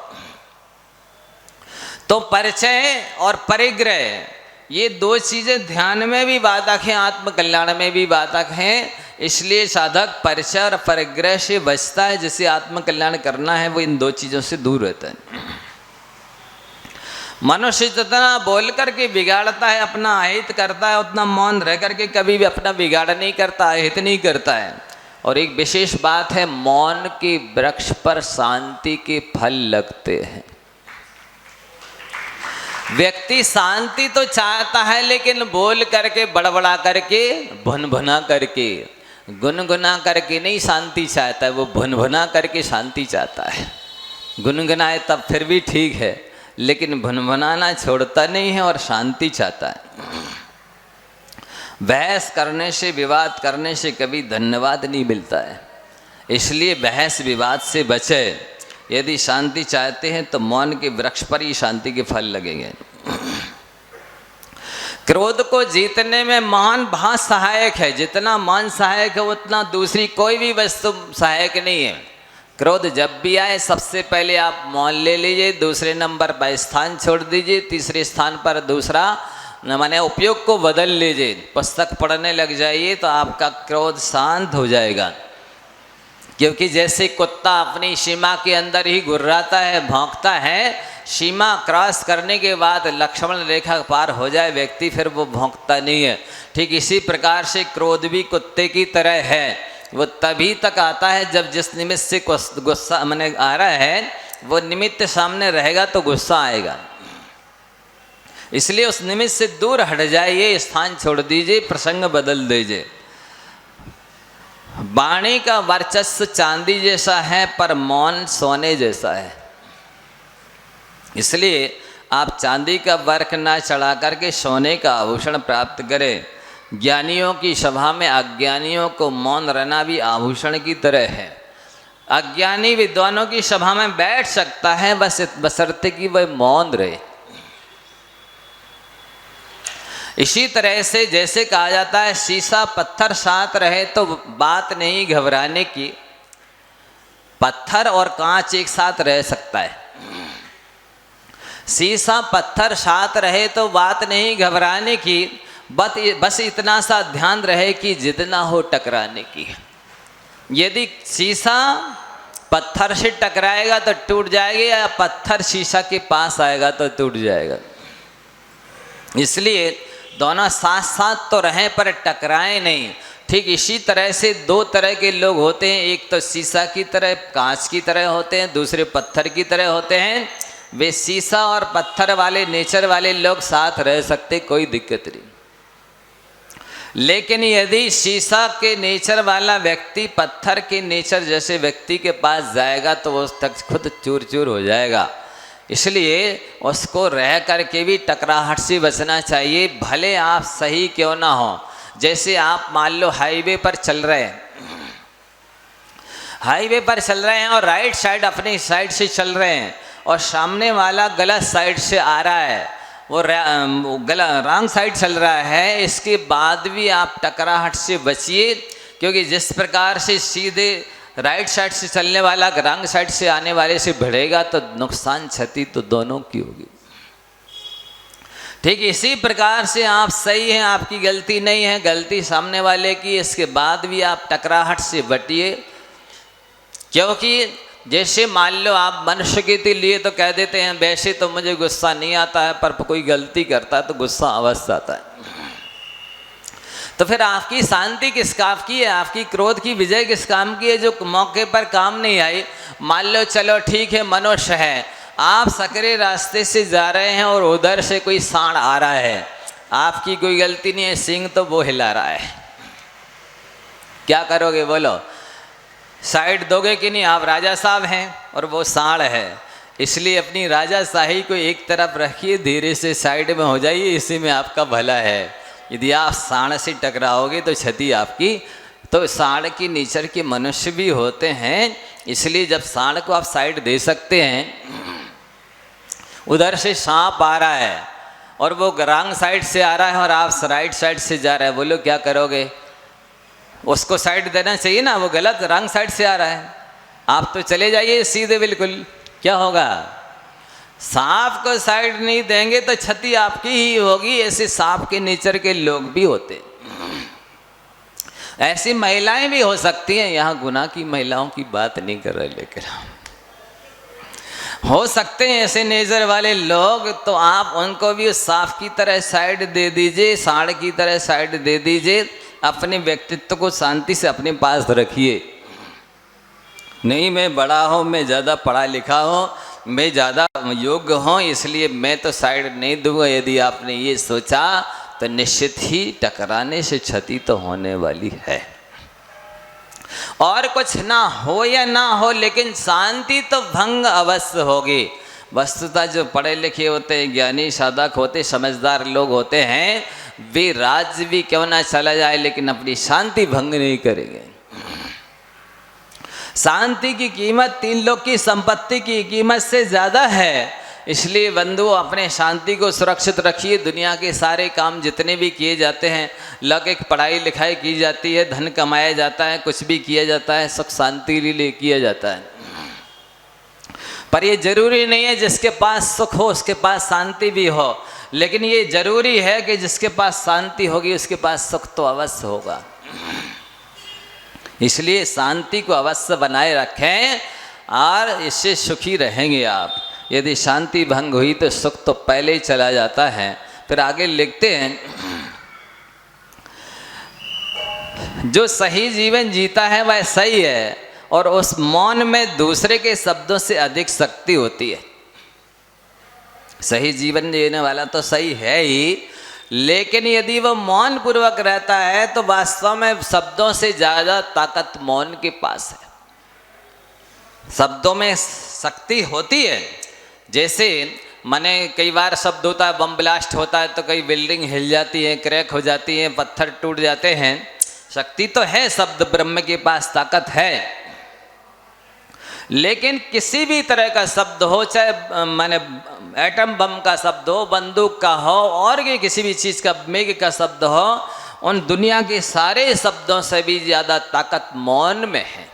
तो परिचय और परिग्रह, ये 2 चीजें ध्यान में भी बाधक हैं, आत्मकल्याण में भी बाधक हैं। इसलिए साधक परिचय और परिग्रह से बचता है। जिसे आत्मकल्याण करना है वो इन 2 चीजों से दूर रहता है। मनुष्य जितना बोल करके बिगाड़ता है, अपना अहित करता है, उतना मौन रह करके कभी भी अपना बिगाड़ नहीं करता, अहित नहीं करता है। और एक विशेष बात है, मौन के वृक्ष पर शांति के फल लगते हैं। व्यक्ति शांति तो चाहता है, लेकिन बोल करके, बड़बड़ा करके, भुनभुना करके, गुनगुना करके नहीं शांति चाहता है, वो भुनभुना करके शांति चाहता है। गुनगुनाए तब फिर भी ठीक है, लेकिन भुनभुनाना छोड़ता नहीं है और शांति चाहता है। बहस करने से, विवाद करने से कभी धन्यवाद नहीं मिलता है। इसलिए बहस विवाद से बचे। यदि शांति चाहते हैं तो मौन के वृक्ष पर ही शांति के फल लगेंगे। क्रोध को जीतने में मौन बहुत सहायक है। जितना मौन सहायक है, उतना दूसरी कोई भी वस्तु सहायक नहीं है। क्रोध जब भी आए, सबसे पहले आप मौन ले लीजिए, दूसरे नंबर पर स्थान छोड़ दीजिए, तीसरे स्थान पर दूसरा माने उपयोग को बदल लीजिए। पुस्तक पढ़ने लग जाइए तो आपका क्रोध शांत हो जाएगा। क्योंकि जैसे कुत्ता अपनी सीमा के अंदर ही गुर्राता है, भौंकता है, सीमा क्रॉस करने के बाद लक्ष्मण रेखा पार हो जाए व्यक्ति, फिर वो भौंकता नहीं है। ठीक इसी प्रकार से क्रोध भी कुत्ते की तरह है। वो तभी तक आता है जब जिस निमित्त से गुस्सा मैंने आ रहा है, वो निमित्त सामने रहेगा तो गुस्सा आएगा। इसलिए उस निमित्त से दूर हट जाइए, स्थान छोड़ दीजिए, प्रसंग बदल दीजिए। वाणी का वर्चस्व चांदी जैसा है, पर मौन सोने जैसा है। इसलिए आप चांदी का वर्क ना चढ़ा करके सोने का आभूषण प्राप्त करें। ज्ञानियों की सभा में अज्ञानियों को मौन रहना भी आभूषण की तरह है। अज्ञानी विद्वानों की सभा में बैठ सकता है, बस बशर्ते कि वह मौन रहे। इसी तरह से जैसे कहा जाता है, शीशा पत्थर साथ रहे तो बात नहीं घबराने की। पत्थर और कांच एक साथ रह सकता है। शीशा पत्थर साथ रहे तो बात नहीं घबराने की, बस इतना सा ध्यान रहे कि जितना हो टकराने की। यदि शीशा पत्थर से टकराएगा तो टूट जाएगा, या पत्थर शीशा के पास आएगा तो टूट जाएगा। इसलिए दोनों साथ साथ तो रहें पर टकराएं नहीं। ठीक इसी तरह से दो तरह के लोग होते हैं, एक तो शीशा की तरह कांच की तरह होते हैं, दूसरे पत्थर की तरह होते हैं। वे शीशा और पत्थर वाले नेचर वाले लोग साथ रह सकते, कोई दिक्कत नहीं। लेकिन यदि शीशा के नेचर वाला व्यक्ति पत्थर के नेचर जैसे व्यक्ति के पास जाएगा तो वो तक खुद चूर चूर हो जाएगा। इसलिए उसको रह करके भी टकराहट से बचना चाहिए, भले आप सही क्यों ना हो। जैसे आप मान लो हाईवे पर चल रहे हैं, हाईवे पर चल रहे हैं और राइट साइड अपनी साइड से चल रहे हैं और सामने वाला गलत साइड से आ रहा है, वो रॉन्ग साइड चल रहा है, इसके बाद भी आप टकराहट से बचिए, क्योंकि जिस प्रकार से सीधे राइट साइड से चलने वाला रॉन्ग साइड से आने वाले से भिड़ेगा तो नुकसान क्षति तो दोनों की होगी। ठीक इसी प्रकार से आप सही हैं, आपकी गलती नहीं है, गलती सामने वाले की, इसके बाद भी आप टकराहट से बटिए। क्योंकि जैसे मान लो आप मनुष्य के लिए तो कह देते हैं वैसे तो मुझे गुस्सा नहीं आता है, पर कोई गलती करता है तो गुस्सा अवश्य आता है। तो फिर आपकी शांति किस काम की है, आपकी क्रोध की विजय किस काम की है, जो मौके पर काम नहीं आई। मान लो चलो ठीक है मनुष्य है, आप सकरे रास्ते से जा रहे हैं और उधर से कोई सांड आ रहा है, आपकी कोई गलती नहीं है, सिंह तो वो हिला रहा है, क्या करोगे बोलो? साइड दोगे कि नहीं? आप राजा साहब हैं और वो सांड है, इसलिए अपनी राजा शाही को एक तरफ रखिए, धीरे से साइड में हो जाइए, इसी में आपका भला है। यदि आप सांड से टकराओगे तो क्षति आपकी। तो सांड की नेचर के मनुष्य भी होते हैं, इसलिए जब सांड को आप साइड दे सकते हैं, उधर से सांप आ रहा है और वो रॉन्ग साइड से आ रहा है और आप राइट साइड से जा रहे हैं, बोलो क्या करोगे? उसको साइड देना चाहिए ना, वो गलत रॉन्ग साइड से आ रहा है, आप तो चले जाइए सीधे बिल्कुल, क्या होगा? सांप को साइड नहीं देंगे तो क्षति आपकी ही होगी। ऐसे सांप के नेचर के लोग भी होते, ऐसी महिलाएं भी हो सकती हैं, यहाँ गुनाह की महिलाओं की बात नहीं कर रहे, लेकिन हो सकते हैं ऐसे नेचर वाले लोग, तो आप उनको भी उस सांप की तरह साइड दे दीजिए, सांड की तरह साइड दे दीजिए, अपने व्यक्तित्व को शांति से अपने पास रखिए। नहीं मैं बड़ा हूँ, मैं ज़्यादा पढ़ा लिखा हूँ, मैं ज़्यादा योग्य हूँ, इसलिए मैं तो साइड नहीं दूंगा। यदि आपने ये सोचा तो निश्चित ही टकराने से क्षति तो होने वाली है। और कुछ ना हो या ना हो, लेकिन शांति तो भंग अवश्य होगी। वस्तुतः जो पढ़े लिखे होते हैं, ज्ञानी साधक होते, समझदार लोग होते हैं, वे राज्य भी क्यों ना चला जाए लेकिन अपनी शांति भंग नहीं करेंगे। शांति की कीमत तीन लोग की संपत्ति की कीमत से ज़्यादा है। इसलिए बंधु अपने शांति को सुरक्षित रखिए। दुनिया के सारे काम जितने भी किए जाते हैं, लौकिक पढ़ाई लिखाई की जाती है, धन कमाया जाता है, कुछ भी किया जाता है, सुख शांति के लिए किया जाता है। पर ये जरूरी नहीं है जिसके पास सुख हो उसके पास शांति भी हो, लेकिन ये जरूरी है कि जिसके पास शांति होगी उसके पास सुख तो अवश्य होगा। इसलिए शांति को अवश्य बनाए रखें और इससे सुखी रहेंगे आप। यदि शांति भंग हुई तो सुख तो पहले ही चला जाता है। फिर आगे लिखते हैं, जो सही जीवन जीता है वह सही है और उस मौन में दूसरे के शब्दों से अधिक शक्ति होती है। सही जीवन जीने वाला तो सही है ही, लेकिन यदि वह मौन पूर्वक रहता है तो वास्तव में शब्दों से ज़्यादा ताकत मौन के पास है। शब्दों में शक्ति होती है। जैसे माने कई बार शब्द होता है, बम ब्लास्ट होता है तो कई बिल्डिंग हिल जाती है, क्रैक हो जाती है, पत्थर टूट जाते हैं। शक्ति तो है, शब्द ब्रह्म के पास ताकत है। लेकिन किसी भी तरह का शब्द हो, चाहे माने एटम बम का शब्द हो, बंदूक का हो, और किसी भी चीज़ का मेघ का शब्द हो, उन दुनिया के सारे शब्दों से भी ज़्यादा ताकत मौन में है।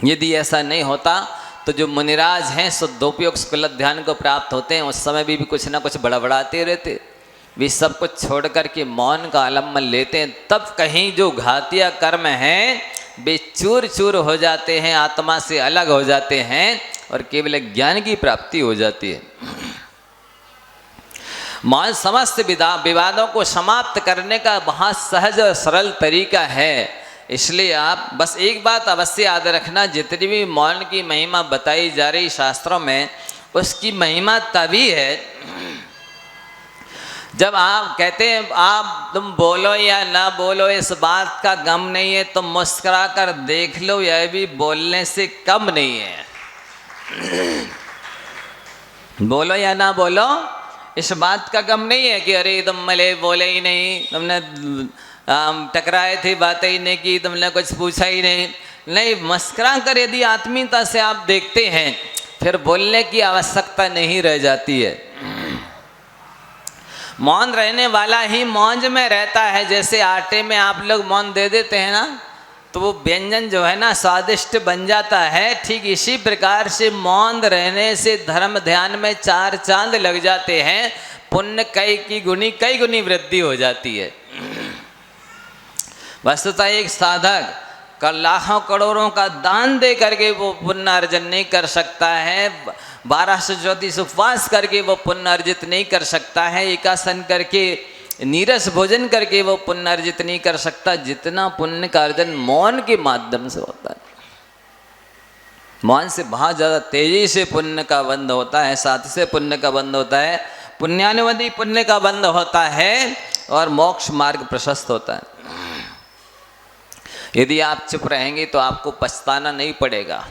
यदि ऐसा नहीं होता तो जो मुनिराज हैं शुद्धोपयोग कुल ध्यान को प्राप्त होते हैं, उस समय भी कुछ ना कुछ बड़बड़ाते रहते, वे सब कुछ छोड़ करके मौन का आलम्बन लेते हैं। तब कहीं जो घातिया कर्म हैं वे चूर चूर हो जाते हैं, आत्मा से अलग हो जाते हैं और केवल ज्ञान की प्राप्ति हो जाती है। मौन समस्त विवादों को समाप्त करने का बहुत सहज और सरल तरीका है। इसलिए आप बस एक बात अवश्य याद रखना, जितनी भी मौन की महिमा बताई जा रही शास्त्रों में, उसकी महिमा तभी है जब आप कहते हैं आप तुम बोलो या ना बोलो इस बात का गम नहीं है, तुम मुस्कुरा कर देख लो यह भी बोलने से कम नहीं है। बोलो या ना बोलो इस बात का गम नहीं है कि अरे तुम मले बोले ही नहीं, तुमने टकराए थे, बातें ही नहीं की, तुमने कुछ पूछा ही नहीं। मुस्कुरा कर यदि आत्मीयता से आप देखते हैं फिर बोलने की आवश्यकता नहीं रह जाती है। मौन रहने वाला ही मौज में रहता है। जैसे आटे में आप लोग मौन दे देते हैं ना, तो वो व्यंजन जो है ना स्वादिष्ट बन जाता है। ठीक इसी प्रकार से मौन रहने से धर्म ध्यान में 4 चांद लग जाते हैं, पुण्य कई गुनी वृद्धि हो जाती है। वस्तुतः एक साधक का लाखों करोड़ों का दान दे करके वो पुण्य अर्जन नहीं कर सकता है, 1234 उपवास करके वो पुण्य अर्जित नहीं कर सकता है, एकासन करके नीरस भोजन करके वो पुण्य अर्जित नहीं कर सकता, जितना पुण्य का अर्जन मौन के माध्यम से होता है। मौन से बहुत ज़्यादा तेजी से पुण्य का बंध होता है, साथ से पुण्य का बंध होता है, पुण्यानुमति पुण्य का बंध होता है और मोक्ष मार्ग प्रशस्त होता है। यदि आप चुप रहेंगे तो आपको पछताना नहीं पड़ेगा।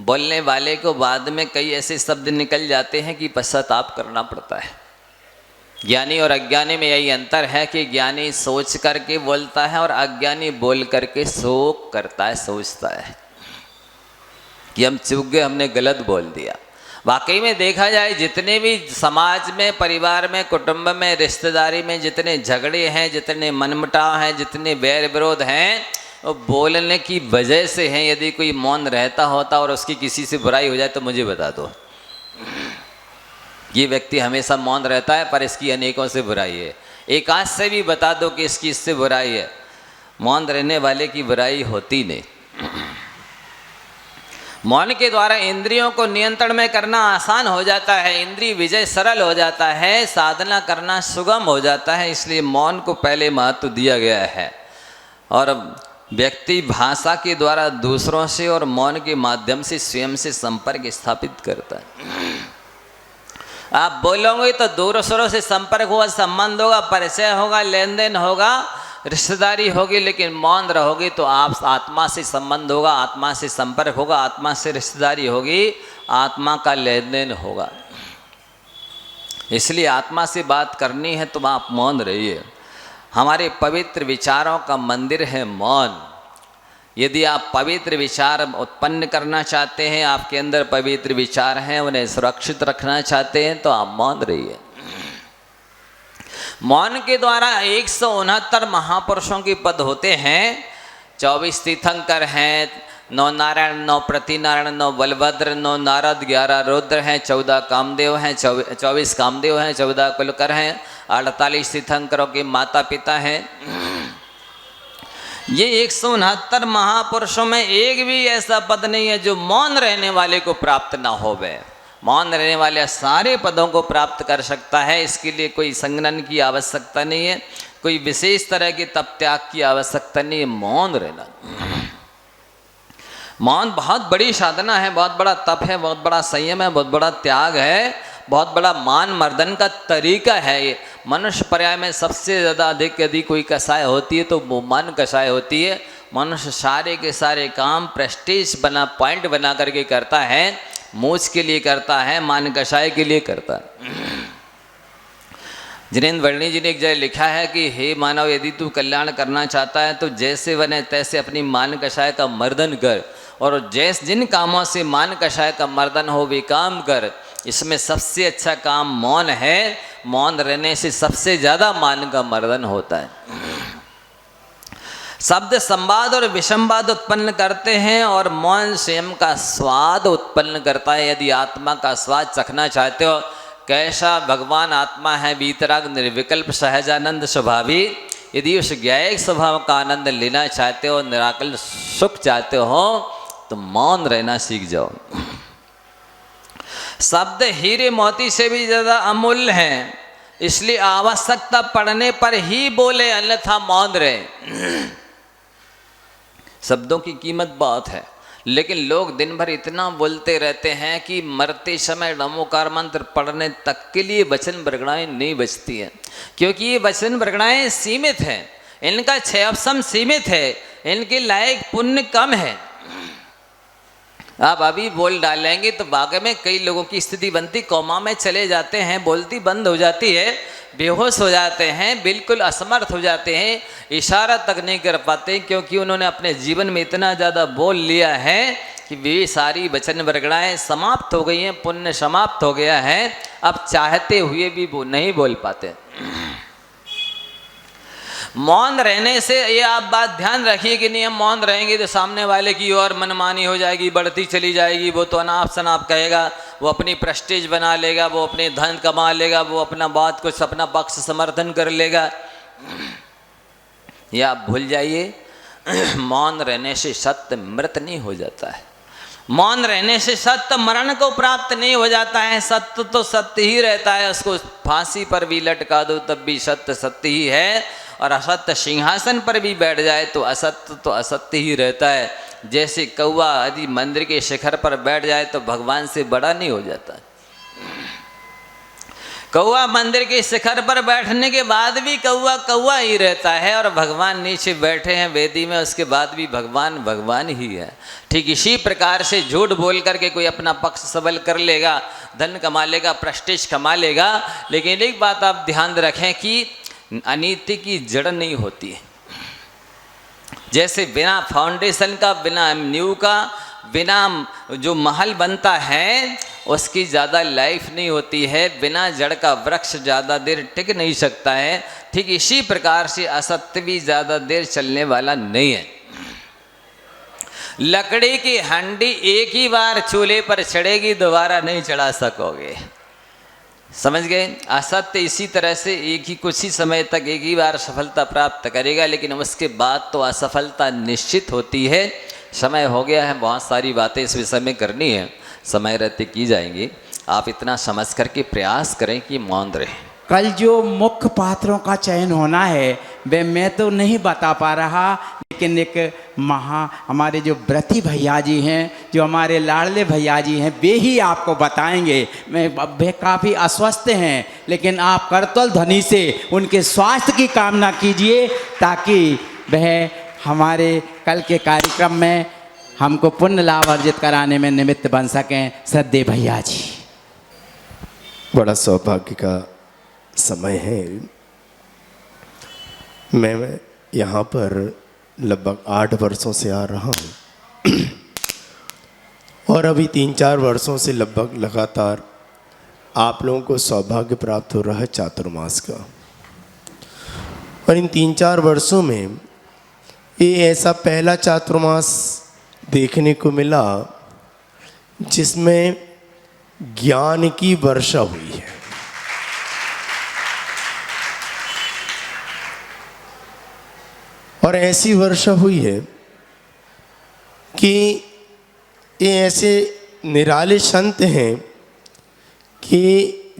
बोलने वाले को बाद में कई ऐसे शब्द निकल जाते हैं कि पश्चाताप करना पड़ता है। ज्ञानी और अज्ञानी में यही अंतर है कि ज्ञानी सोच करके बोलता है और अज्ञानी बोल करके शोक करता है, सोचता है कि हम चूक गए, हमने गलत बोल दिया। वाकई में देखा जाए जितने भी समाज में, परिवार में, कुटुंब में, रिश्तेदारी में जितने झगड़े हैं, जितने मनमुटाव हैं, जितने बैर विरोध हैं, वो बोलने की वजह से हैं। यदि कोई मौन रहता होता और उसकी किसी से बुराई हो जाए तो मुझे बता दो। ये व्यक्ति हमेशा मौन रहता है पर इसकी अनेकों से बुराई है। एक आध से भी बता दो कि इसकी इससे बुराई है। मौन रहने वाले की बुराई होती नहीं। मौन के द्वारा इंद्रियों को नियंत्रण में करना आसान हो जाता है, इंद्रिय विजय सरल हो जाता है, साधना करना सुगम हो जाता है। इसलिए मौन को पहले महत्व दिया गया है। और व्यक्ति भाषा के द्वारा दूसरों से और मौन के माध्यम से स्वयं से संपर्क स्थापित करता है। आप बोलोगे तो दूसरों से संपर्क होगा, संबंध होगा, परिचय होगा, लेन देन होगा, रिश्तेदारी होगी। लेकिन मौन रहोगे तो आप आत्मा से संबंध होगा, आत्मा से संपर्क होगा, आत्मा से रिश्तेदारी होगी, आत्मा का लेन देन होगा। इसलिए आत्मा से बात करनी है तो आप मौन रहिए। हमारे पवित्र विचारों का मंदिर है मौन। यदि आप पवित्र विचार उत्पन्न करना चाहते हैं, आपके अंदर पवित्र विचार हैं, उन्हें सुरक्षित रखना चाहते हैं, तो आप मौन रहिए। मौन के द्वारा 169 महापुरुषों के पद होते हैं। 24 तीर्थंकर हैं, 9 नारायण, 9 प्रतिनारायण, 9 बलभद्र, 9 नारद, 11 रुद्र हैं, 14 कामदेव हैं, 24 कामदेव हैं, 14 कुलकर हैं, 48 तीर्थंकरों के माता पिता हैं। ये 169 महापुरुषों में एक भी ऐसा पद नहीं है जो मौन रहने वाले को प्राप्त ना होवे। मौन रहने वाले सारे पदों को प्राप्त कर सकता है। इसके लिए कोई संगठन की आवश्यकता नहीं है, कोई विशेष तरह के तप त्याग की आवश्यकता नहीं है। मौन रहना, मौन बहुत बड़ी साधना है, बहुत बड़ा तप है, बहुत बड़ा संयम है, बहुत बड़ा त्याग है, बहुत बड़ा मान मर्दन का तरीका है। ये मनुष्य पर्याय में सबसे ज़्यादा अधिक यदि कोई कषाय होती है तो वो मन कषाय होती है। मनुष्य सारे के सारे काम प्रेस्टीज पॉइंट बना करके करता है, मोच के लिए करता है, मान कषाय के लिए करता है। जिनेन्द्र वर्णी जी ने एक जगह लिखा है कि हे मानव, यदि तू कल्याण करना चाहता है तो जैसे बने तैसे अपनी मान कषाय का मर्दन कर, और जिन कामों से मान कषाय का मर्दन हो वे काम कर। इसमें सबसे अच्छा काम मौन है। मौन रहने से सबसे ज़्यादा मान का मर्दन होता है। शब्द संवाद और विसंवाद उत्पन्न करते हैं और मौन स्वयं का स्वाद उत्पन्न करता है। यदि आत्मा का स्वाद चखना चाहते हो, कैसा भगवान आत्मा है, वीतराग निर्विकल्प सहजानंद स्वभावी, यदि उस ज्ञायक स्वभाव का आनंद लेना चाहते हो, निराकल सुख चाहते हो, तो मौन रहना सीख जाओ। शब्द हीरे मोती से भी ज़्यादा अमूल्य हैं। इसलिए आवश्यकता पड़ने पर ही बोले, अन्यथा मौन रहे। शब्दों की कीमत बहुत है, लेकिन लोग दिन भर इतना बोलते रहते हैं कि मरते समय नमोकार मंत्र पढ़ने तक के लिए वचन वरगणाएं नहीं बचती हैं, क्योंकि ये वचन वरगणाएं सीमित हैं, इनका क्षयपसम सीमित है, इनके लायक पुण्य कम है। आप अभी बोल डालेंगे तो वाकई में कई लोगों की स्थिति बनती, कोमा में चले जाते हैं, बोलती बंद हो जाती है, बेहोश हो जाते हैं, बिल्कुल असमर्थ हो जाते हैं, इशारा तक नहीं कर पाते, क्योंकि उन्होंने अपने जीवन में इतना ज़्यादा बोल लिया है कि वे सारी वचन वरगणाएं समाप्त हो गई हैं, पुण्य समाप्त हो गया है, अब चाहते हुए भी वो नहीं बोल पाते। मौन रहने से ये आप बात ध्यान रखिए कि नहीं, हम मौन रहेंगे तो सामने वाले की और मनमानी हो जाएगी, बढ़ती चली जाएगी, वो तो अनाप शनाप कहेगा, वो अपनी प्रेस्टीज बना लेगा, वो अपने धन कमा लेगा, वो अपना बात कुछ अपना पक्ष समर्थन कर लेगा। ये आप भूल जाइए, मौन रहने से सत्य मृत नहीं हो जाता है, मौन रहने से सत्य मरण को प्राप्त नहीं हो जाता है। सत्य तो सत्य ही रहता है, उसको फांसी पर भी लटका दो तब भी सत्य सत्य ही है, और असत्य सिंहासन पर भी बैठ जाए तो असत्य तो असत्य ही रहता है। जैसे कौवा यदि मंदिर के शिखर पर बैठ जाए तो भगवान से बड़ा नहीं हो जाता। कौवा मंदिर के शिखर पर बैठने के बाद भी कौवा कौवा ही रहता है, और भगवान नीचे बैठे हैं वेदी में, उसके बाद भी भगवान भगवान ही है। ठीक इसी प्रकार से झूठ बोल करके कोई अपना पक्ष सबल कर लेगा, धन कमा लेगा, प्रेस्टीज कमा लेगा, लेकिन एक बात आप ध्यान रखें कि अनीति की जड़ नहीं होती है। जैसे बिना फाउंडेशन का, बिना नींव का, बिना जो महल बनता है उसकी ज़्यादा लाइफ नहीं होती है, बिना जड़ का वृक्ष ज़्यादा देर टिक नहीं सकता है। ठीक इसी प्रकार से असत्य भी ज़्यादा देर चलने वाला नहीं है। लकड़ी की हंडी एक ही बार चूल्हे पर चढ़ेगी, दोबारा नहीं चढ़ा सकोगे, समझ गए। असत्य इसी तरह से एक ही कुछ ही समय तक एक ही बार सफलता प्राप्त करेगा, लेकिन उसके बाद तो असफलता निश्चित होती है। समय हो गया है, बहुत सारी बातें इस विषय में करनी है, समय रहते की जाएंगी। आप इतना समझ करके प्रयास करें कि मौन रहे। कल जो मुख्य पात्रों का चयन होना है वे मैं तो नहीं बता पा रहा, लेकिन एक हमारे जो व्रती भैया जी हैं, जो हमारे लाडले भैया जी हैं, वे ही आपको बताएंगे। वे काफ़ी अस्वस्थ हैं, लेकिन आप करतल ध्वनि से उनके स्वास्थ्य की कामना कीजिए, ताकि वह हमारे कल के कार्यक्रम में हमको पुण्य लाभ अर्जित कराने में निमित्त बन सकें। श्रद्धेय भैया जी, बड़ा सौभाग्य का समय है। मैं यहाँ पर लगभग 8 वर्षों से आ रहा हूँ और अभी 3-4 वर्षों से लगभग लगातार आप लोगों को सौभाग्य प्राप्त हो रहा है चातुर्मास का। और इन 3-4 वर्षों में ये ऐसा पहला चातुर्मास देखने को मिला जिसमें ज्ञान की वर्षा हुई है। और ऐसी वर्षा हुई है कि ये ऐसे निराले संत हैं कि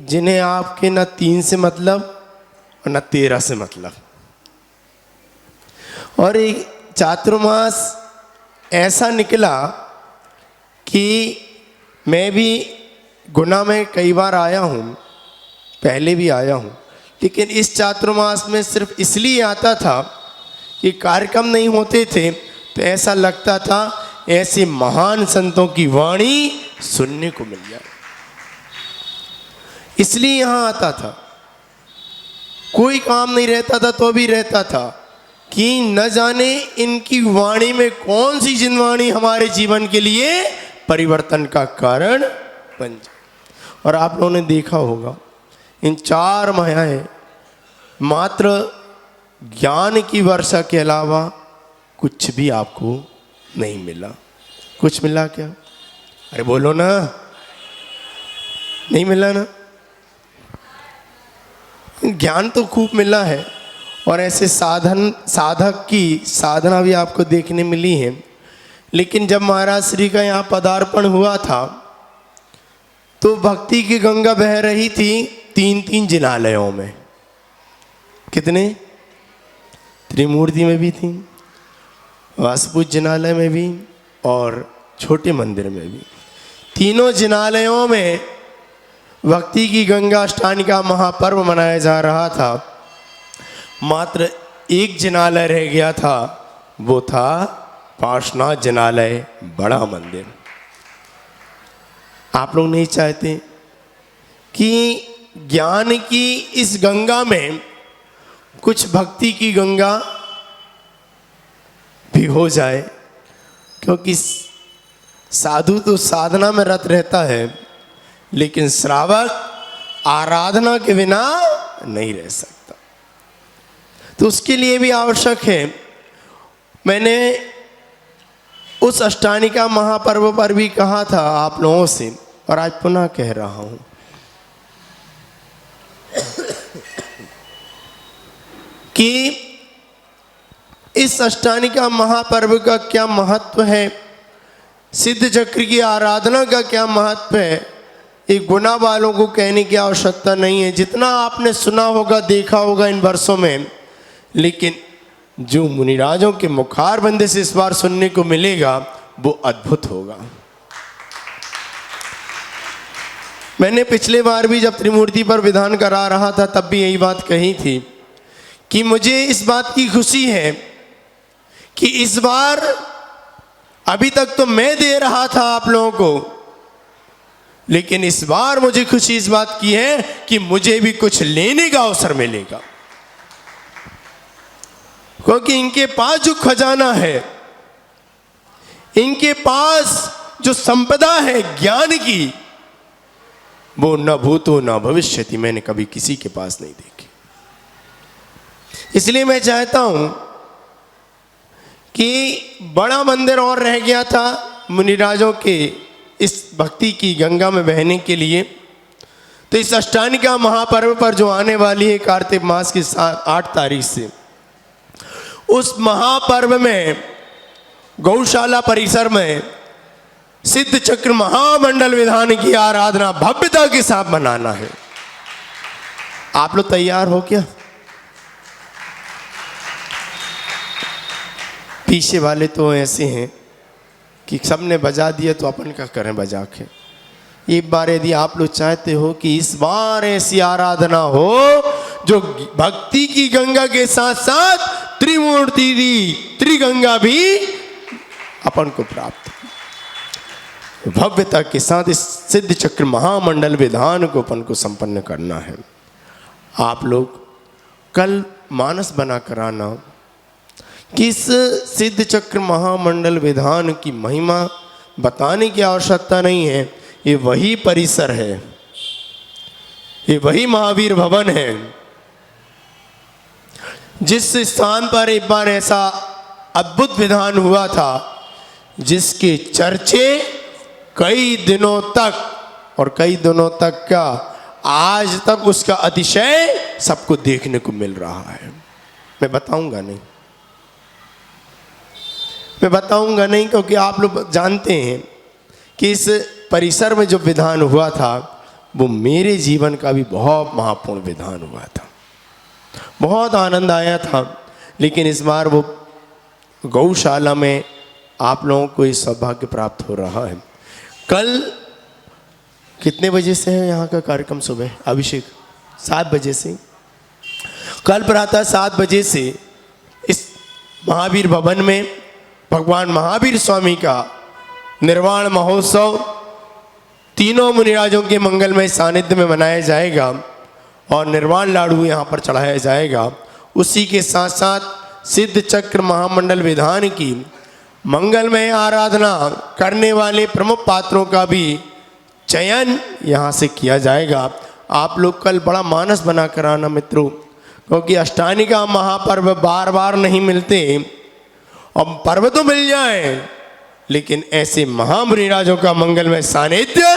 जिन्हें आपके न 3 से मतलब और न 13 से मतलब। और एक चातुर्मास ऐसा निकला कि मैं भी गुना में कई बार आया हूँ, पहले भी आया हूँ, लेकिन इस चातुर्मास में सिर्फ इसलिए आता था कि कार्यक्रम नहीं होते थे तो ऐसा लगता था ऐसे महान संतों की वाणी सुनने को मिल जाए, इसलिए यहाँ आता था। कोई काम नहीं रहता था तो भी रहता था कि न जाने इनकी वाणी में कौन सी जिनवाणी हमारे जीवन के लिए परिवर्तन का कारण बन जाए। और आप लोगों ने देखा होगा इन 4 मायाएं मात्र ज्ञान की वर्षा के अलावा कुछ भी आपको नहीं मिला। कुछ मिला क्या? अरे बोलो ना, नहीं मिला ना। ज्ञान तो खूब मिला है और ऐसे साधक की साधना भी आपको देखने मिली है। लेकिन जब महाराज श्री का यहाँ पदार्पण हुआ था तो भक्ति की गंगा बह रही थी 3 जिनालयों में। कितने? त्रिमूर्ति में भी थी, वासुपूज जिनालय में भी और छोटे मंदिर में भी। तीनों जिनालयों में भक्ति की गंगा अष्टानिका महापर्व मनाया जा रहा था। मात्र एक जिनालय रह गया था, वो था पार्श्वनाथ जिनालय, बड़ा मंदिर। आप लोग नहीं चाहते कि ज्ञान की इस गंगा में कुछ भक्ति की गंगा भी हो जाए? क्योंकि साधु तो साधना में रत रहता है, लेकिन श्रावक आराधना के बिना नहीं रह सकता। तो उसके लिए भी आवश्यक है। मैंने उस अष्टानिका महापर्व पर भी कहा था आप लोगों से, और आज पुनः कह रहा हूं कि इस अष्टानिका महापर्व का क्या महत्व है, सिद्ध चक्र की आराधना का क्या महत्व है, एक गुना वालों को कहने की आवश्यकता नहीं है। जितना आपने सुना होगा, देखा होगा इन वर्षों में, लेकिन जो मुनिराजों के मुखार बंदे से इस बार सुनने को मिलेगा वो अद्भुत होगा। मैंने पिछले बार भी जब त्रिमूर्ति पर विधान करा रहा था तब भी यही बात कही थी कि मुझे इस बात की खुशी है कि इस बार, अभी तक तो मैं दे रहा था आप लोगों को, लेकिन इस बार मुझे खुशी इस बात की है कि मुझे भी कुछ लेने का अवसर मिलेगा। क्योंकि इनके पास जो खजाना है, इनके पास जो संपदा है ज्ञान की, वो न भूतो न भविष्यति मैंने कभी किसी के पास नहीं देखी। इसलिए मैं चाहता हूं कि बड़ा मंदिर और रह गया था मुनिराजों के इस भक्ति की गंगा में बहने के लिए। तो इस अष्टानिका महापर्व पर जो आने वाली है कार्तिक मास की 8 तारीख से, उस महापर्व में गौशाला परिसर में सिद्ध चक्र महामंडल विधान की आराधना भव्यता के साथ मनाना है। आप लोग तैयार हो क्या? पीछे वाले तो ऐसे हैं कि सबने बजा दिया तो अपन क्या करें बजा के। एक बार यदि आप लोग चाहते हो कि इस बार ऐसी आराधना हो जो भक्ति की गंगा के साथ साथ त्रिमूर्ति त्रिगंगा भी अपन को प्राप्त, भव्यता के साथ इस सिद्ध चक्र महामंडल विधान को अपन को संपन्न करना है। आप लोग कल मानस बना कर आना कि इस सिद्ध चक्र महामंडल विधान की महिमा बताने की आवश्यकता नहीं है। ये वही परिसर है, ये वही महावीर भवन है जिस स्थान पर एक बार ऐसा अद्भुत विधान हुआ था जिसके चर्चे कई दिनों तक, और कई दिनों तक का आज तक उसका अतिशय सबको देखने को मिल रहा है। मैं बताऊंगा नहीं क्योंकि आप लोग जानते हैं कि इस परिसर में जो विधान हुआ था वो मेरे जीवन का भी बहुत महत्वपूर्ण विधान हुआ था। बहुत आनंद आया था। लेकिन इस बार वो गौशाला में आप लोगों को इस सौभाग्य प्राप्त हो रहा है। कल कितने बजे से है यहाँ का कार्यक्रम? सुबह अभिषेक 7 बजे से। कल प्रातः 7 बजे से इस महावीर भवन में भगवान महावीर स्वामी का निर्वाण महोत्सव तीनों मुनिराजों के मंगलमय सानिध्य में मनाया जाएगा और निर्वाण लाडू यहाँ पर चढ़ाया जाएगा। उसी के साथ साथ सिद्ध चक्र महामंडल विधान की मंगलमय आराधना करने वाले प्रमुख पात्रों का भी चयन यहाँ से किया जाएगा। आप लोग कल बड़ा मानस बना कर आना मित्रों, क्योंकि अष्टानिका महापर्व बार बार नहीं मिलते। और पर्व तो मिल जाए लेकिन ऐसे महामुनिराजों का मंगलमय सानिध्य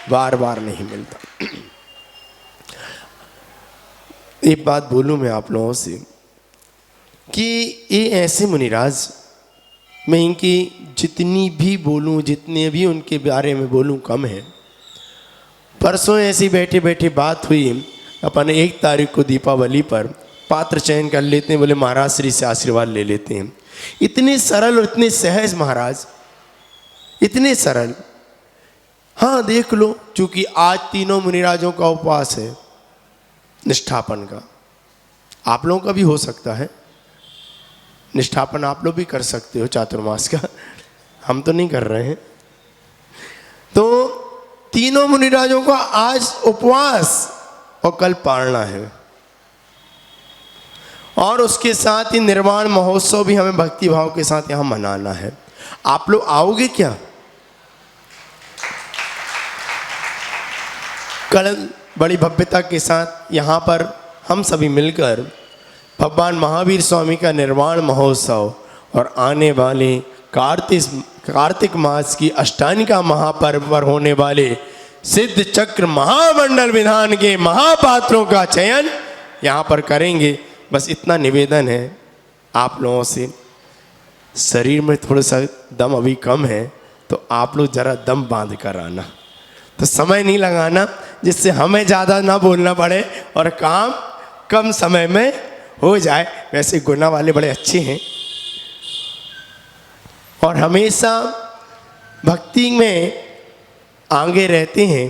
बार बार नहीं मिलता। एक बात बोलूं मैं आप लोगों से कि ये ऐसे मुनिराज, मैं इनकी जितनी भी बोलूं, जितने भी उनके बारे में बोलूं कम है। परसों ऐसी बैठे बैठे बात हुई अपन 1 तारीख को दीपावली पर पात्र चयन कर लेते हैं, बोले महाराज श्री से आशीर्वाद ले लेते हैं। इतने सरल और इतने सहज महाराज, इतने सरल। हाँ देख लो, चूंकि आज तीनों मुनिराजों का उपवास है निष्ठापन का, आप लोगों का भी हो सकता है निष्ठापन, आप लोग भी कर सकते हो चातुर्मास का, हम तो नहीं कर रहे हैं। तो तीनों मुनिराजों का आज उपवास और कल पारना है, और उसके साथ ही निर्वाण महोत्सव भी हमें भक्ति भाव के साथ यहाँ मनाना है। आप लोग आओगे क्या? कल बड़ी भव्यता के साथ यहाँ पर हम सभी मिलकर भगवान महावीर स्वामी का निर्वाण महोत्सव और आने वाले कार्तिक मास की अष्टानिका महापर्व पर होने वाले सिद्ध चक्र महामंडल विधान के महापात्रों का चयन यहाँ पर करेंगे। बस इतना निवेदन है आप लोगों से, शरीर में थोड़ा सा दम अभी कम है तो आप लोग ज़रा दम बांध कर आना, तो समय नहीं लगाना जिससे हमें ज़्यादा ना बोलना पड़े और काम कम समय में हो जाए। वैसे गुना वाले बड़े अच्छे हैं और हमेशा भक्ति में आगे रहते हैं,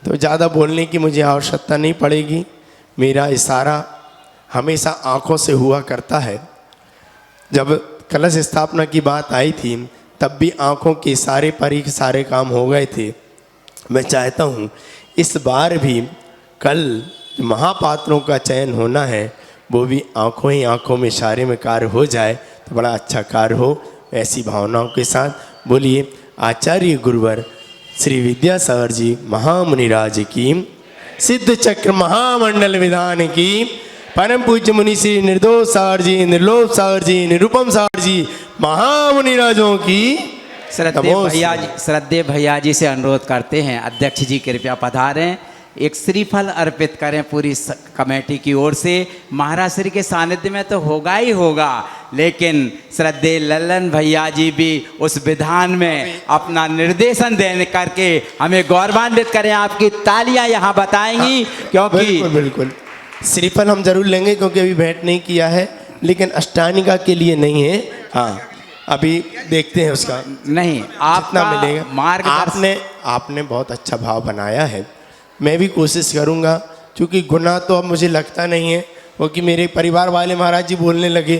तो ज़्यादा बोलने की मुझे आवश्यकता नहीं पड़ेगी। मेरा इशारा हमेशा आँखों से हुआ करता है। जब कलश स्थापना की बात आई थी तब भी आँखों के इशारे पर ही सारे काम हो गए थे। मैं चाहता हूँ इस बार भी कल महापात्रों का चयन होना है वो भी आँखों ही आँखों में इशारे में कार्य हो जाए तो बड़ा अच्छा कार्य हो। ऐसी भावनाओं के साथ बोलिए आचार्य गुरुवर श्री विद्यासागर जी महामुनिराज की, सिद्ध चक्र महामंडल विधान की, परम पूज्य मुनि श्री निर्दोष सागर जी, निर्लोभ सागर जी, निरुपम सागर जी महामुनिराजों की। श्रद्धेय भैया जी से अनुरोध करते हैं, अध्यक्ष जी कृपया पधारें, एक श्रीफल अर्पित करें पूरी कमेटी की ओर से। महाराज श्री के सानिध्य में तो होगा ही होगा, लेकिन श्रद्धेय लल्लन भैया जी भी उस विधान में अपना निर्देशन देने करके हमें गौरवान्वित करें। आपकी तालियां यहाँ बताएंगी क्योंकि बिल्कुल बिल्कुल श्रीफल हम जरूर लेंगे क्योंकि अभी भेंट नहीं किया है, लेकिन अष्टानिका के लिए नहीं है। हाँ अभी देखते हैं उसका नहीं आपका मिलेगा। मार्ग आपने बहुत अच्छा भाव बनाया है। मैं भी कोशिश करूँगा, क्योंकि गुनाह तो अब मुझे लगता नहीं है, क्योंकि मेरे परिवार वाले महाराज जी बोलने लगे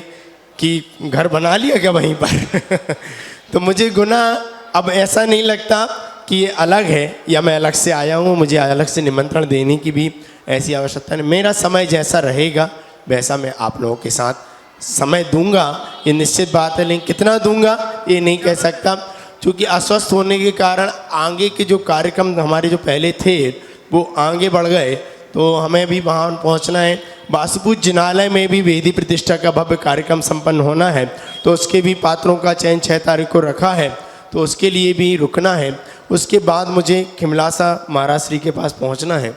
कि घर बना लिया क्या वहीं पर तो मुझे गुनाह अब ऐसा नहीं लगता कि ये अलग है या मैं अलग से आया हूँ, मुझे अलग से निमंत्रण देने की भी ऐसी आवश्यकता नहीं। मेरा समय जैसा रहेगा वैसा मैं आप लोगों के साथ समय दूंगा, ये निश्चित बात है, लेकिन कितना दूंगा ये नहीं कह सकता, क्योंकि अस्वस्थ होने के कारण आगे के जो कार्यक्रम हमारे जो पहले थे वो आगे बढ़ गए, तो हमें भी वहाँ पहुँचना है। वासुपूज जिनालय में भी वेदी प्रतिष्ठा का भव्य कार्यक्रम संपन्न होना है, तो उसके भी पात्रों का चयन 6 तारीख को रखा है, तो उसके लिए भी रुकना है। उसके बाद मुझे खिमलासा महाराज श्री के पास पहुँचना है,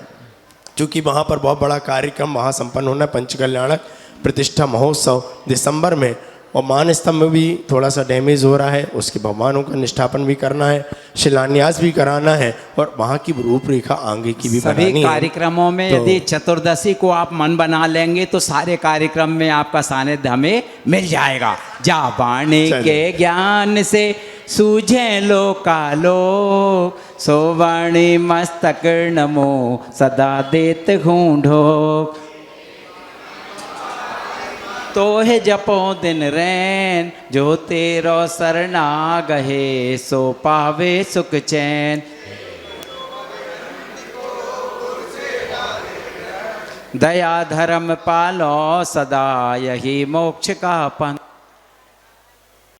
क्योंकि वहाँ पर बहुत बड़ा कार्यक्रम वहाँ संपन्न होना है, पंचकल्याणक प्रतिष्ठा महोत्सव दिसंबर में, और मान स्तंभ भी थोड़ा सा डैमेज हो रहा है, उसके भगवानों का निष्ठापन भी करना है, शिलान्यास भी कराना है, और वहाँ की रूपरेखा आगे की भी बनानी है। सभी कार्यक्रमों में यदि चतुर्दशी को आप मन बना लेंगे तो सारे कार्यक्रम में आपका सानिध्य हमें मिल जाएगा। जा बाणे के ज्ञान से सूझे लोकालोक, सो वाणी मस्तक नमो सदा देत हूँ ढोक। तो है जपो दिन रैन, जो तेरो सरना गहे, सो पावे सुख चैन। दया धर्म पालो सदा, यही मोक्ष का पंथ।